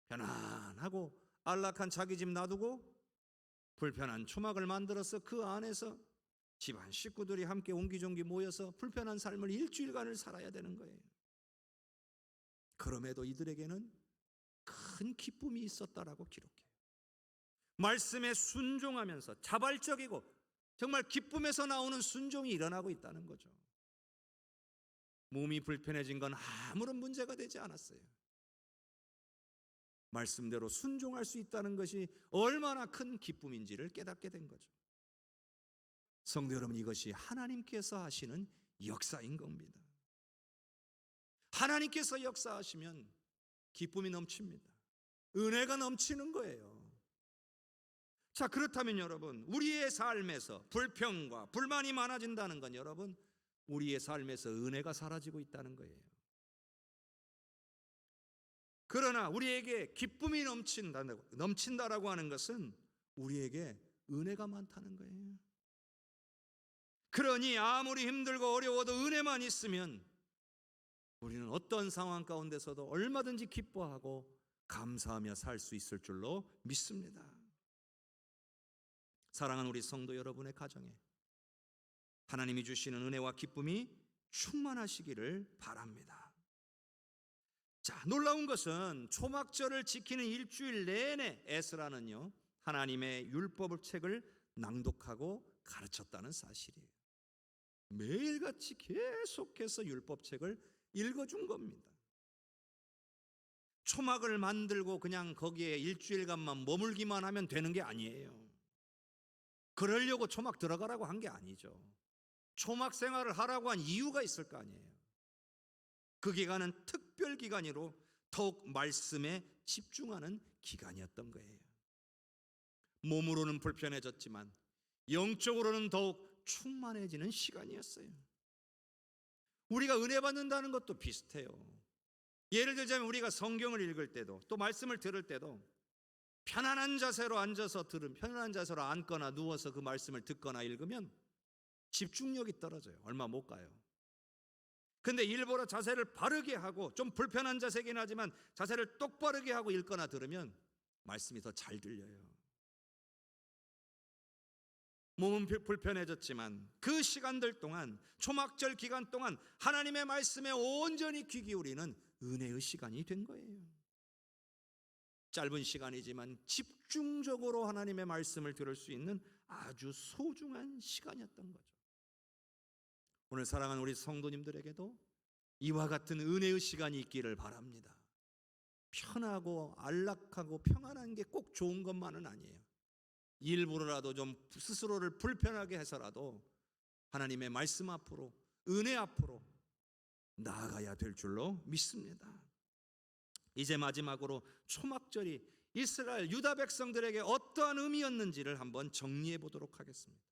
편안하고 안락한 자기 집 놔두고 불편한 초막을 만들어서 그 안에서 집안 식구들이 함께 옹기종기 모여서 불편한 삶을 일주일간을 살아야 되는 거예요. 그럼에도 이들에게는 큰 기쁨이 있었다라고 기록해요. 말씀에 순종하면서 자발적이고 정말 기쁨에서 나오는 순종이 일어나고 있다는 거죠. 몸이 불편해진 건 아무런 문제가 되지 않았어요. 말씀대로 순종할 수 있다는 것이 얼마나 큰 기쁨인지를 깨닫게 된 거죠. 성도 여러분, 이것이 하나님께서 하시는 역사인 겁니다. 하나님께서 역사하시면 기쁨이 넘칩니다. 은혜가 넘치는 거예요. 자, 그렇다면 여러분, 우리의 삶에서 불평과 불만이 많아진다는 건 여러분, 우리의 삶에서 은혜가 사라지고 있다는 거예요. 그러나 우리에게 기쁨이 넘친다라고 하는 것은 우리에게 은혜가 많다는 거예요. 그러니 아무리 힘들고 어려워도 은혜만 있으면 우리는 어떤 상황 가운데서도 얼마든지 기뻐하고 감사하며 살 수 있을 줄로 믿습니다. 사랑하는 우리 성도 여러분의 가정에 하나님이 주시는 은혜와 기쁨이 충만하시기를 바랍니다. 자, 놀라운 것은 초막절을 지키는 일주일 내내 에스라는요, 하나님의 율법 책을 낭독하고 가르쳤다는 사실이에요. 매일같이 계속해서 율법책을 읽어준 겁니다. 초막을 만들고 그냥 거기에 일주일간만 머물기만 하면 되는 게 아니에요. 그러려고 초막 들어가라고 한 게 아니죠. 초막 생활을 하라고 한 이유가 있을 거 아니에요. 그 기간은 특별 기간으로 더욱 말씀에 집중하는 기간이었던 거예요. 몸으로는 불편해졌지만 영적으로는 더욱 충만해지는 시간이었어요. 우리가 은혜 받는다는 것도 비슷해요. 예를 들자면 우리가 성경을 읽을 때도 또 말씀을 들을 때도 편안한 자세로 앉아서 편안한 자세로 앉거나 누워서 그 말씀을 듣거나 읽으면 집중력이 떨어져요. 얼마 못 가요. 근데 일부러 자세를 바르게 하고 좀 불편한 자세긴 하지만 자세를 똑바르게 하고 읽거나 들으면 말씀이 더 잘 들려요. 몸은 불편해졌지만 그 시간들 동안, 초막절 기간 동안 하나님의 말씀에 온전히 귀 기울이는 은혜의 시간이 된 거예요. 짧은 시간이지만 집중적으로 하나님의 말씀을 들을 수 있는 아주 소중한 시간이었던 거죠. 오늘 사랑하는 우리 성도님들에게도 이와 같은 은혜의 시간이 있기를 바랍니다. 편하고 안락하고 평안한 게 꼭 좋은 것만은 아니에요. 일부러라도 좀 스스로를 불편하게 해서라도 하나님의 말씀 앞으로, 은혜 앞으로 나아가야 될 줄로 믿습니다. 이제 마지막으로 초막절이 이스라엘 유다 백성들에게 어떠한 의미였는지를 한번 정리해 보도록 하겠습니다.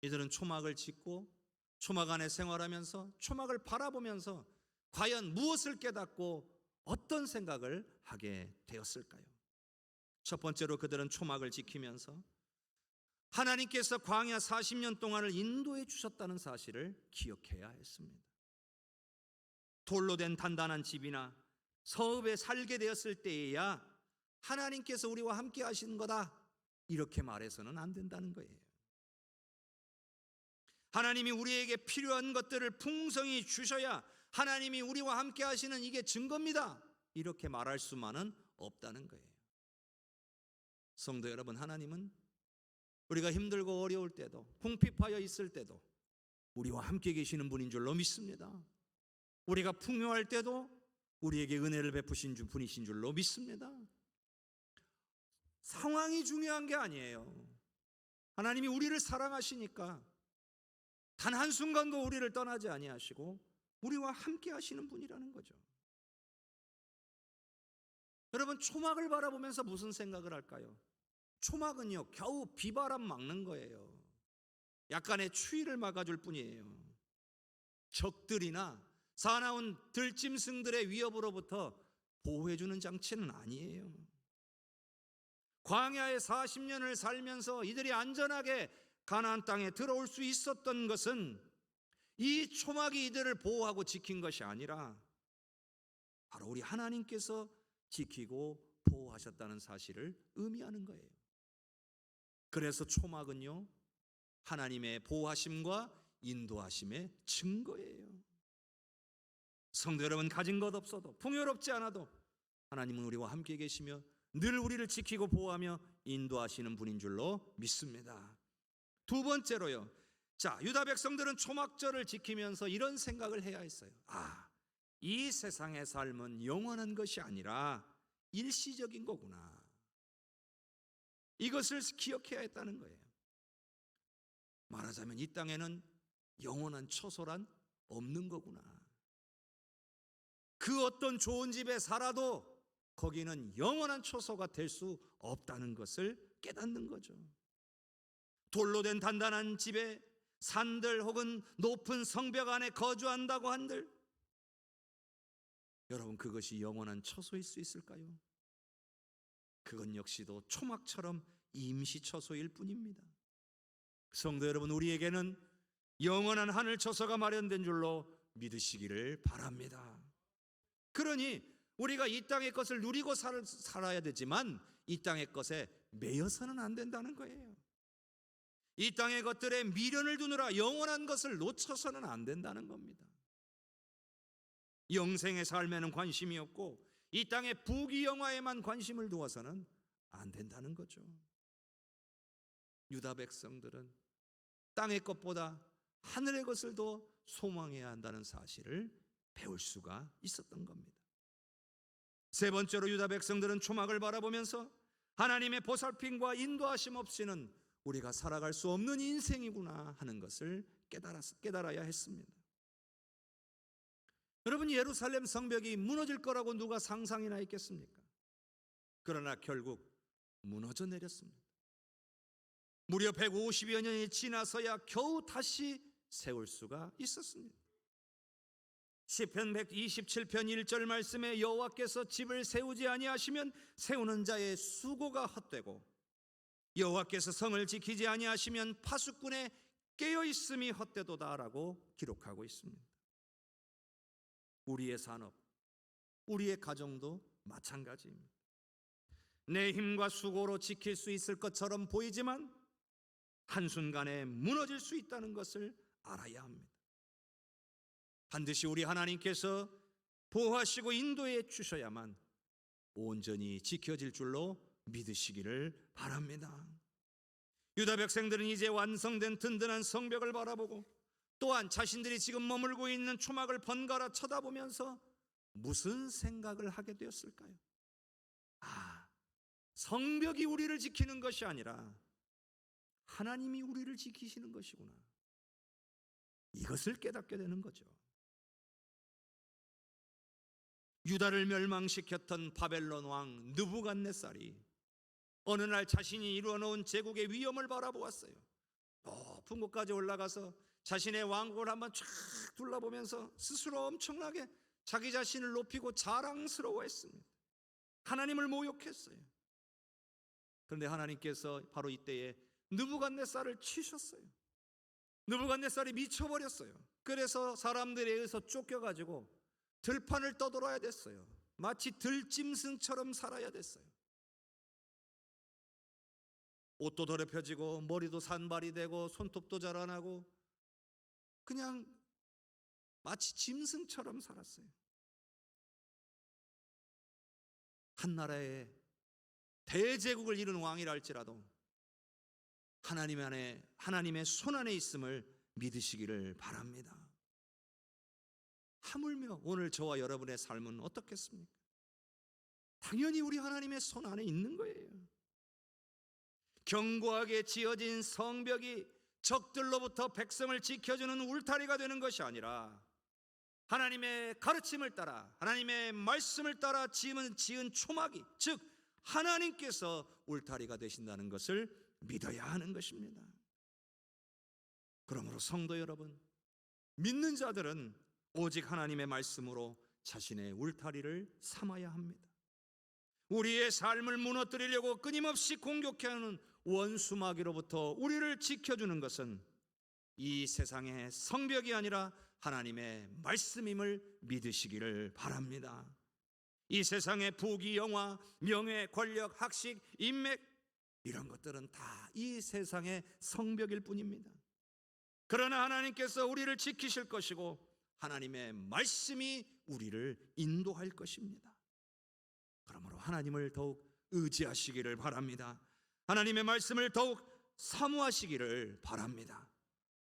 이들은 초막을 짓고 초막 안에 생활하면서 초막을 바라보면서 과연 무엇을 깨닫고 어떤 생각을 하게 되었을까요? 첫 번째로 그들은 초막을 지키면서 하나님께서 광야 40년 동안을 인도해 주셨다는 사실을 기억해야 했습니다. 돌로 된 단단한 집이나 성읍에 살게 되었을 때에야 하나님께서 우리와 함께 하시는 거다 이렇게 말해서는 안 된다는 거예요. 하나님이 우리에게 필요한 것들을 풍성히 주셔야 하나님이 우리와 함께 하시는 이게 증거입니다 이렇게 말할 수만은 없다는 거예요. 성도 여러분, 하나님은 우리가 힘들고 어려울 때도 궁핍하여 있을 때도 우리와 함께 계시는 분인 줄로 믿습니다. 우리가 풍요할 때도 우리에게 은혜를 베푸신 분이신 줄로 믿습니다. 상황이 중요한 게 아니에요. 하나님이 우리를 사랑하시니까 단 한순간도 우리를 떠나지 아니하시고 우리와 함께 하시는 분이라는 거죠. 여러분, 초막을 바라보면서 무슨 생각을 할까요? 초막은요, 겨우 비바람 막는 거예요. 약간의 추위를 막아줄 뿐이에요. 적들이나 사나운 들짐승들의 위협으로부터 보호해주는 장치는 아니에요. 광야에 40년을 살면서 이들이 안전하게 가나안 땅에 들어올 수 있었던 것은 이 초막이 이들을 보호하고 지킨 것이 아니라 바로 우리 하나님께서 지키고 보호하셨다는 사실을 의미하는 거예요. 그래서 초막은요, 하나님의 보호하심과 인도하심의 증거예요. 성도 여러분, 가진 것 없어도 풍요롭지 않아도 하나님은 우리와 함께 계시며 늘 우리를 지키고 보호하며 인도하시는 분인 줄로 믿습니다. 두 번째로요, 유다 백성들은 초막절을 지키면서 이런 생각을 해야 했어요. 이 세상의 삶은 영원한 것이 아니라 일시적인 거구나. 이것을 기억해야 했다는 거예요. 말하자면 이 땅에는 영원한 처소란 없는 거구나. 그 어떤 좋은 집에 살아도 거기는 영원한 처소가 될 수 없다는 것을 깨닫는 거죠. 돌로 된 단단한 집에 산들 혹은 높은 성벽 안에 거주한다고 한들 여러분, 그것이 영원한 처소일 수 있을까요? 그건 역시도 초막처럼 임시 처소일 뿐입니다. 성도 여러분, 우리에게는 영원한 하늘 처소가 마련된 줄로 믿으시기를 바랍니다. 그러니 우리가 이 땅의 것을 누리고 살아야 되지만 이 땅의 것에 매여서는 안 된다는 거예요. 이 땅의 것들에 미련을 두느라 영원한 것을 놓쳐서는 안 된다는 겁니다. 영생의 삶에는 관심이 없고 이 땅의 부귀영화에만 관심을 두어서는 안 된다는 거죠. 유다 백성들은 땅의 것보다 하늘의 것을 더 소망해야 한다는 사실을 배울 수가 있었던 겁니다. 세 번째로 유다 백성들은 초막을 바라보면서 하나님의 보살핌과 인도하심 없이는 우리가 살아갈 수 없는 인생이구나 하는 것을 깨달아야 했습니다. 여러분, 예루살렘 성벽이 무너질 거라고 누가 상상이나 했겠습니까? 그러나 결국 무너져 내렸습니다. 무려 150여 년이 지나서야 겨우 다시 세울 수가 있었습니다. 시편 127편 1절 말씀에 여호와께서 집을 세우지 아니하시면 세우는 자의 수고가 헛되고 여호와께서 성을 지키지 아니하시면 파수꾼의 깨어있음이 헛되도다라고 기록하고 있습니다. 우리의 산업, 우리의 가정도 마찬가지입니다. 내 힘과 수고로 지킬 수 있을 것처럼 보이지만 한순간에 무너질 수 있다는 것을 알아야 합니다. 반드시 우리 하나님께서 보호하시고 인도해 주셔야만 온전히 지켜질 줄로 믿으시기를 바랍니다. 유다 백성들은 이제 완성된 든든한 성벽을 바라보고 또한 자신들이 지금 머물고 있는 초막을 번갈아 쳐다보면서 무슨 생각을 하게 되었을까요? 성벽이 우리를 지키는 것이 아니라 하나님이 우리를 지키시는 것이구나. 이것을 깨닫게 되는 거죠. 유다를 멸망시켰던 바벨론 왕 느부갓네살이 어느 날 자신이 이루어놓은 제국의 위엄을 바라보았어요. 높은 곳까지 올라가서 자신의 왕국을 한번 쫙 둘러보면서 스스로 엄청나게 자기 자신을 높이고 자랑스러워했습니다. 하나님을 모욕했어요. 그런데 하나님께서 바로 이때에 느부갓네살을 치셨어요. 느부갓네살이 미쳐버렸어요. 그래서 사람들에 의해서 쫓겨가지고 들판을 떠돌아야 됐어요. 마치 들짐승처럼 살아야 됐어요. 옷도 더럽혀지고 머리도 산발이 되고 손톱도 자라나고 그냥 마치 짐승처럼 살았어요. 한 나라의 대제국을 이룬 왕이라 할지라도 하나님의 손 안에 있음을 믿으시기를 바랍니다. 하물며 오늘 저와 여러분의 삶은 어떻겠습니까? 당연히 우리 하나님의 손 안에 있는 거예요. 견고하게 지어진 성벽이 적들로부터 백성을 지켜주는 울타리가 되는 것이 아니라 하나님의 가르침을 따라 하나님의 말씀을 따라 지은 초막이, 즉 하나님께서 울타리가 되신다는 것을 믿어야 하는 것입니다. 그러므로 성도 여러분, 믿는 자들은 오직 하나님의 말씀으로 자신의 울타리를 삼아야 합니다. 우리의 삶을 무너뜨리려고 끊임없이 공격해하는 원수마귀로부터 우리를 지켜주는 것은 이 세상의 성벽이 아니라 하나님의 말씀임을 믿으시기를 바랍니다. 이 세상의 부귀, 영화, 명예, 권력, 학식, 인맥 이런 것들은 다 이 세상의 성벽일 뿐입니다. 그러나 하나님께서 우리를 지키실 것이고 하나님의 말씀이 우리를 인도할 것입니다. 그러므로 하나님을 더욱 의지하시기를 바랍니다. 하나님의 말씀을 더욱 사모하시기를 바랍니다.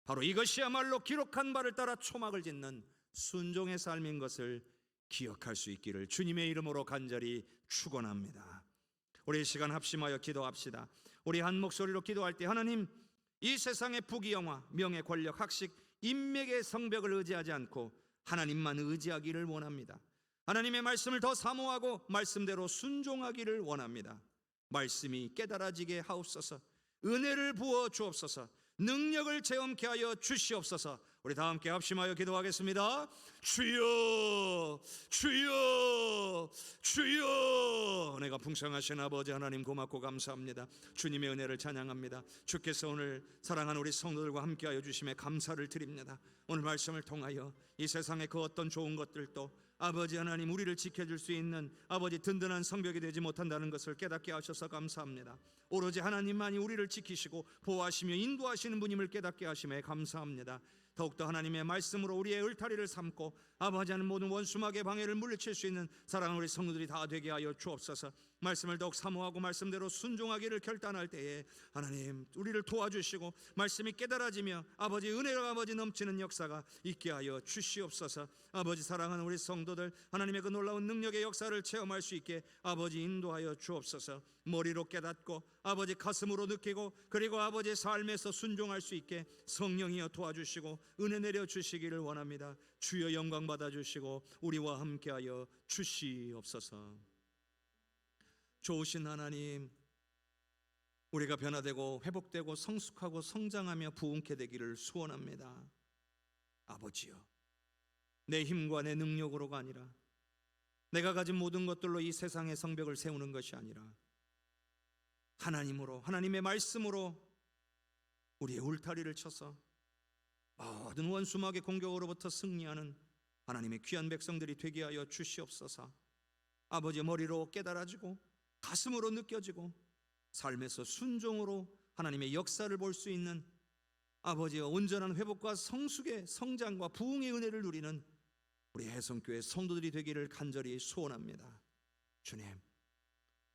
바로 이것이야말로 기록한 바를 따라 초막을 짓는 순종의 삶인 것을 기억할 수 있기를 주님의 이름으로 간절히 축원합니다. 우리 이 시간 합심하여 기도합시다. 우리 한 목소리로 기도할 때 하나님, 이 세상의 부귀, 영화, 명예, 권력, 학식, 인맥의 성벽을 의지하지 않고 하나님만 의지하기를 원합니다. 하나님의 말씀을 더 사모하고 말씀대로 순종하기를 원합니다. 말씀이 깨달아지게 하옵소서. 은혜를 부어 주옵소서. 능력을 체험케 하여 주시옵소서. 우리 다 함께 합심하여 기도하겠습니다. 주여, 주여, 주여. 내가 풍성하신 아버지 하나님 고맙고 감사합니다. 주님의 은혜를 찬양합니다. 주께서 오늘 사랑하는 우리 성도들과 함께하여 주심에 감사를 드립니다. 오늘 말씀을 통하여 이 세상의 그 어떤 좋은 것들도 아버지 하나님 우리를 지켜줄 수 있는 아버지 든든한 성벽이 되지 못한다는 것을 깨닫게 하셔서 감사합니다. 오로지 하나님만이 우리를 지키시고 보호하시며 인도하시는 분임을 깨닫게 하심에 감사합니다. 더욱더 하나님의 말씀으로 우리의 울타리를 삼고 아버지 하나님 모든 원수막의 방해를 물리칠 수 있는 사랑하는 우리 성도들이 다 되게 하여 주옵소서. 말씀을 더욱 사모하고 말씀대로 순종하기를 결단할 때에 하나님 우리를 도와주시고 말씀이 깨달아지며 아버지 은혜가 아버지 넘치는 역사가 있게 하여 주시옵소서. 아버지 사랑하는 우리 성도들 하나님의 그 놀라운 능력의 역사를 체험할 수 있게 아버지 인도하여 주옵소서. 머리로 깨닫고 아버지 가슴으로 느끼고 그리고 아버지의 삶에서 순종할 수 있게 성령이여 도와주시고 은혜 내려 주시기를 원합니다. 주여 영광 받아 주시고 우리와 함께하여 주시옵소서. 좋으신 하나님, 우리가 변화되고 회복되고 성숙하고 성장하며 부흥케 되기를 소원합니다. 아버지여, 내 힘과 내 능력으로가 아니라 내가 가진 모든 것들로 이 세상의 성벽을 세우는 것이 아니라 하나님으로, 하나님의 말씀으로 우리의 울타리를 쳐서 모든 원수막의 공격으로부터 승리하는 하나님의 귀한 백성들이 되게 하여 주시옵소서. 아버지의 머리로 깨달아지고 가슴으로 느껴지고 삶에서 순종으로 하나님의 역사를 볼 수 있는 아버지의 온전한 회복과 성숙의 성장과 부흥의 은혜를 누리는 우리 해성교회 성도들이 되기를 간절히 소원합니다. 주님,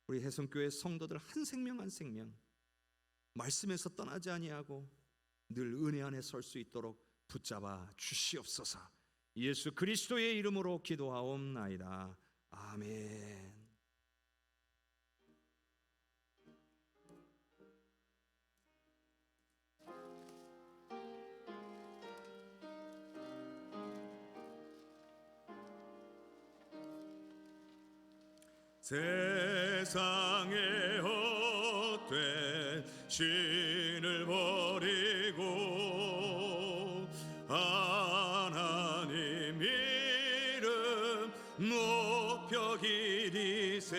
우리 해성교회 성도들 한 생명 한 생명 말씀에서 떠나지 아니하고 늘 은혜 안에 설 수 있도록 붙잡아 주시옵소서. 예수 그리스도의 이름으로 기도하옵나이다. 아멘. 세상에 헛된 신을 버리고 하나님 이름 높여 기리세.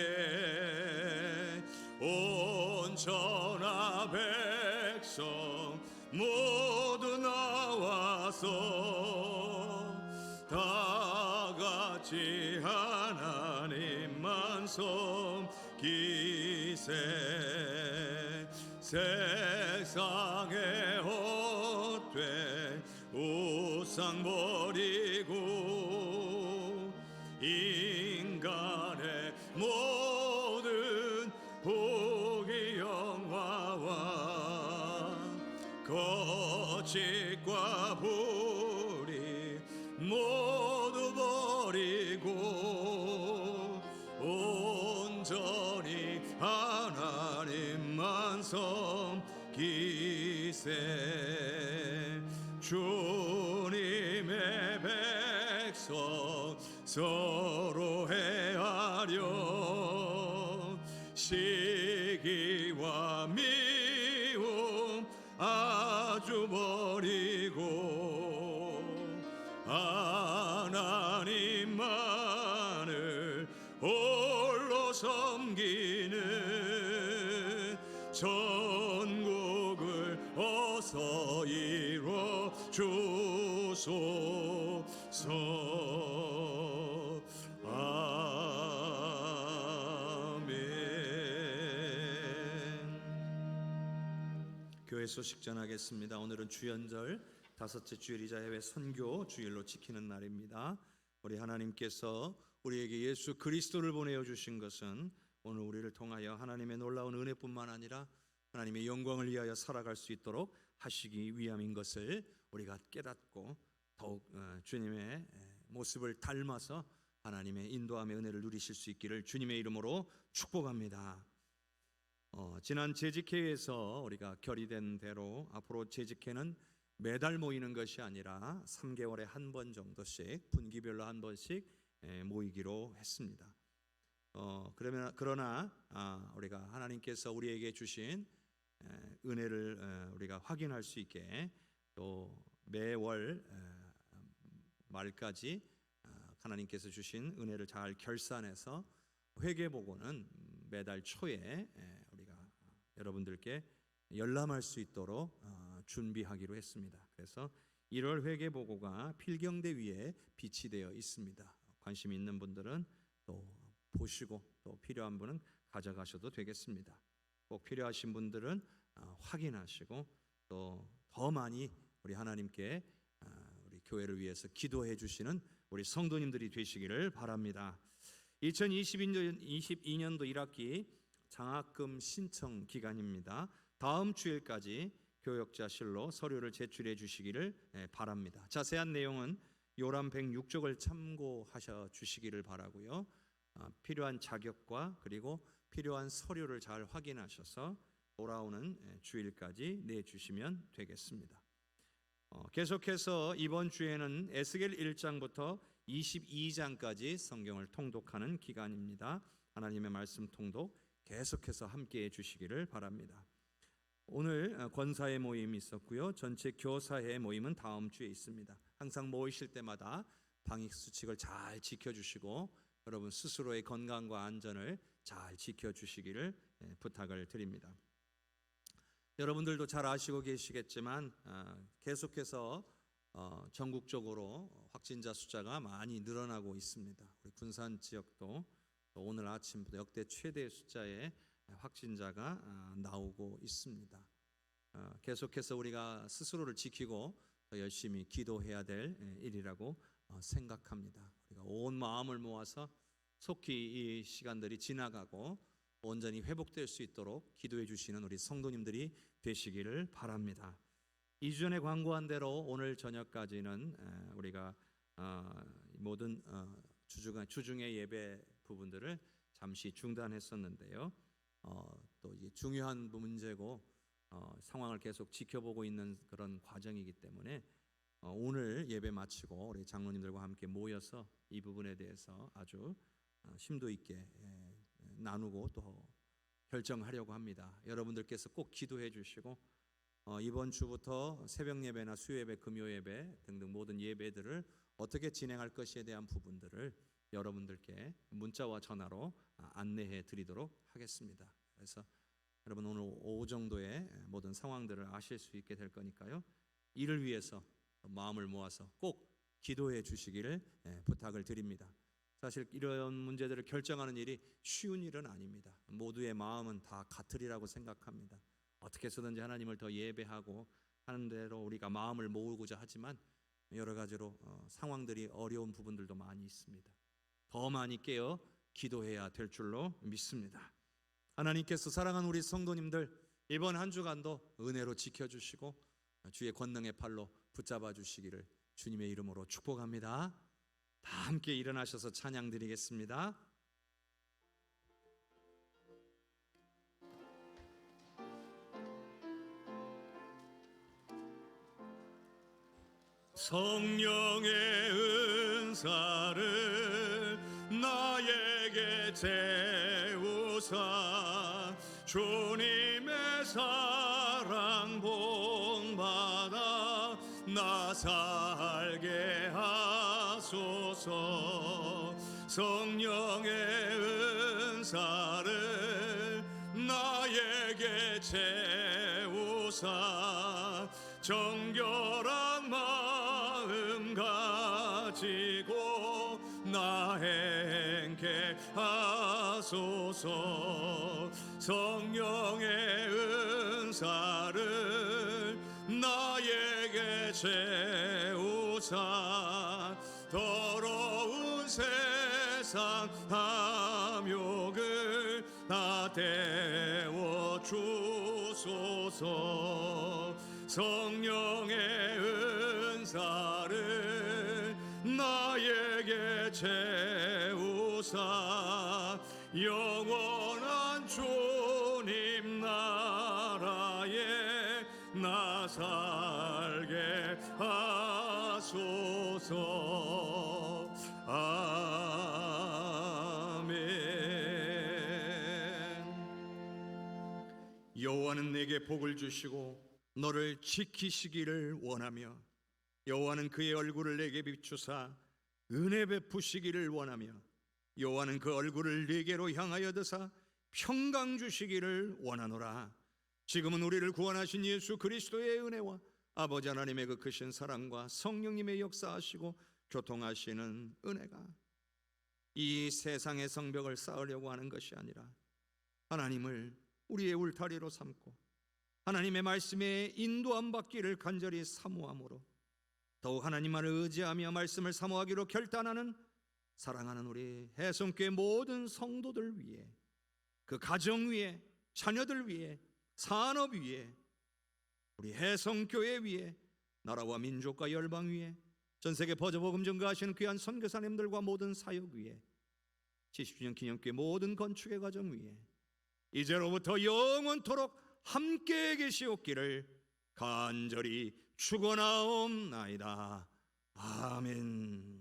온 천하 백성 모두 나와서 다 같이 하나님만 섬기세. 세상에 헛된 우상 버리고 인간의 모든 보기 영화와 거짓과 불의 모두 버리고 온전히 하나님만 섬기세. 주님의 백성 서로 헤아려 시기와 미움 아주 버리고 하나님만을 홀로 섬기는 전국을 어서 이뤄 주소서. 아멘. 교회 소식 전하겠습니다. 오늘은 주연절 다섯째 주일이자 해외 선교 주일로 지키는 날입니다. 우리 하나님께서 우리에게 예수 그리스도를 보내어 주신 것은 오늘 우리를 통하여 하나님의 놀라운 은혜뿐만 아니라 하나님의 영광을 위하여 살아갈 수 있도록 하시기 위함인 것을 우리가 깨닫고 더욱 주님의 모습을 닮아서 하나님의 인도함의 은혜를 누리실 수 있기를 주님의 이름으로 축복합니다. 지난 재직회에서 우리가 결의된 대로 앞으로 재직회는 매달 모이는 것이 아니라 3개월에 한 번 정도씩 분기별로 한 번씩 모이기로 했습니다. 그러나 우리가 하나님께서 우리에게 주신 은혜를 우리가 확인할 수 있게 또 매월 말까지 하나님께서 주신 은혜를 잘 결산해서 회개보고는 매달 초에 우리가 여러분들께 열람할 수 있도록 준비하기로 했습니다. 그래서 1월 회개보고가 필경대 위에 비치되어 있습니다. 관심 있는 분들은 또 보시고 또 필요한 분은 가져가셔도 되겠습니다. 꼭 필요하신 분들은 확인하시고 또 더 많이 우리 하나님께 우리 교회를 위해서 기도해 주시는 우리 성도님들이 되시기를 바랍니다. 2022년도 1학기 장학금 신청 기간입니다. 다음 주일까지 교역자실로 서류를 제출해 주시기를 바랍니다. 자세한 내용은 요람 106쪽을 참고하셔 주시기를 바라고요. 필요한 자격과 그리고 필요한 서류를 잘 확인하셔서 돌아오는 주일까지 내주시면 되겠습니다. 계속해서 이번 주에는 에스겔 1장부터 22장까지 성경을 통독하는 기간입니다. 하나님의 말씀 통독 계속해서 함께해 주시기를 바랍니다. 오늘 권사회 모임이 있었고요. 전체 교사회 모임은 다음 주에 있습니다. 항상 모이실 때마다 방역 수칙을 잘 지켜주시고 여러분 스스로의 건강과 안전을 잘 지켜주시기를 부탁을 드립니다. 여러분들도 잘 아시고 계시겠지만 계속해서 전국적으로 확진자 숫자가 많이 늘어나고 있습니다. 우리 군산 지역도 오늘 아침부터 역대 최대 숫자의 확진자가 나오고 있습니다. 계속해서 우리가 스스로를 지키고 더 열심히 기도해야 될 일이라고 생각합니다. 우리가 온 마음을 모아서 속히 이 시간들이 지나가고 온전히 회복될 수 있도록 기도해 주시는 우리 성도님들이 되시기를 바랍니다. 2주 전에 광고한 대로 오늘 저녁까지는 우리가 모든 주중의 예배 부분들을 잠시 중단했었는데요. 또 이게 중요한 문제고 상황을 계속 지켜보고 있는 그런 과정이기 때문에 오늘 예배 마치고 우리 장로님들과 함께 모여서 이 부분에 대해서 아주 심도 있게 나누고 또 결정하려고 합니다. 여러분들께서 꼭 기도해 주시고 이번 주부터 새벽 예배나 수요 예배, 금요 예배 등등 모든 예배들을 어떻게 진행할 것에 대한 부분들을 여러분들께 문자와 전화로 안내해 드리도록 하겠습니다. 그래서 여러분 오늘 오후 정도의 모든 상황들을 아실 수 있게 될 거니까요. 이를 위해서 마음을 모아서 꼭 기도해 주시기를 부탁을 드립니다. 사실 이런 문제들을 결정하는 일이 쉬운 일은 아닙니다. 모두의 마음은 다 같으리라고 생각합니다. 어떻게 해서든지 하나님을 더 예배하고 하는 대로 우리가 마음을 모으고자 하지만 여러 가지로 상황들이 어려운 부분들도 많이 있습니다. 더 많이 깨어 기도해야 될 줄로 믿습니다. 하나님께서 사랑하는 우리 성도님들 이번 한 주간도 은혜로 지켜주시고 주의 권능의 팔로 붙잡아 주시기를 주님의 이름으로 축복합니다. 다 함께 일어나셔서 찬양 드리겠습니다. 성령의 은사를 나에게 채우사 주님의 사랑 본받아 나 살게 하소서. 성령의 은사를 나에게 채우사 정결한 마음 가지고 나 행케 하소서. 성령의 은사를 나에게 채우사 더러운 세상 탐욕을 다 태워 주소서. 성령의 은사를 나에게 채우사 영원한 주님 나라에 나 살게 하소서. 아멘. 여호와는 내게 복을 주시고 너를 지키시기를 원하며 여호와는 그의 얼굴을 내게 비추사 은혜 베푸시기를 원하며 여호와는 그 얼굴을 네게로 향하여 드사 평강 주시기를 원하노라. 지금은 우리를 구원하신 예수 그리스도의 은혜와 아버지 하나님의 그 크신 사랑과 성령님의 역사하시고 교통하시는 은혜가 이 세상의 성벽을 쌓으려고 하는 것이 아니라 하나님을 우리의 울타리로 삼고 하나님의 말씀에 인도함 받기를 간절히 사모함으로 더욱 하나님만을 의지하며 말씀을 사모하기로 결단하는 사랑하는 우리 해성교회 모든 성도들 위해 그 가정 위에 자녀들 위에 산업 위에 우리 해성교회 위에 나라와 민족과 열방 위에 전세계 버저복음 전가하시는 귀한 선교사님들과 모든 사역 위에 70주년 기념교회 모든 건축의 과정 위에 이제로부터 영원토록 함께 계시옵기를 간절히 축원하옵나이다. 아멘.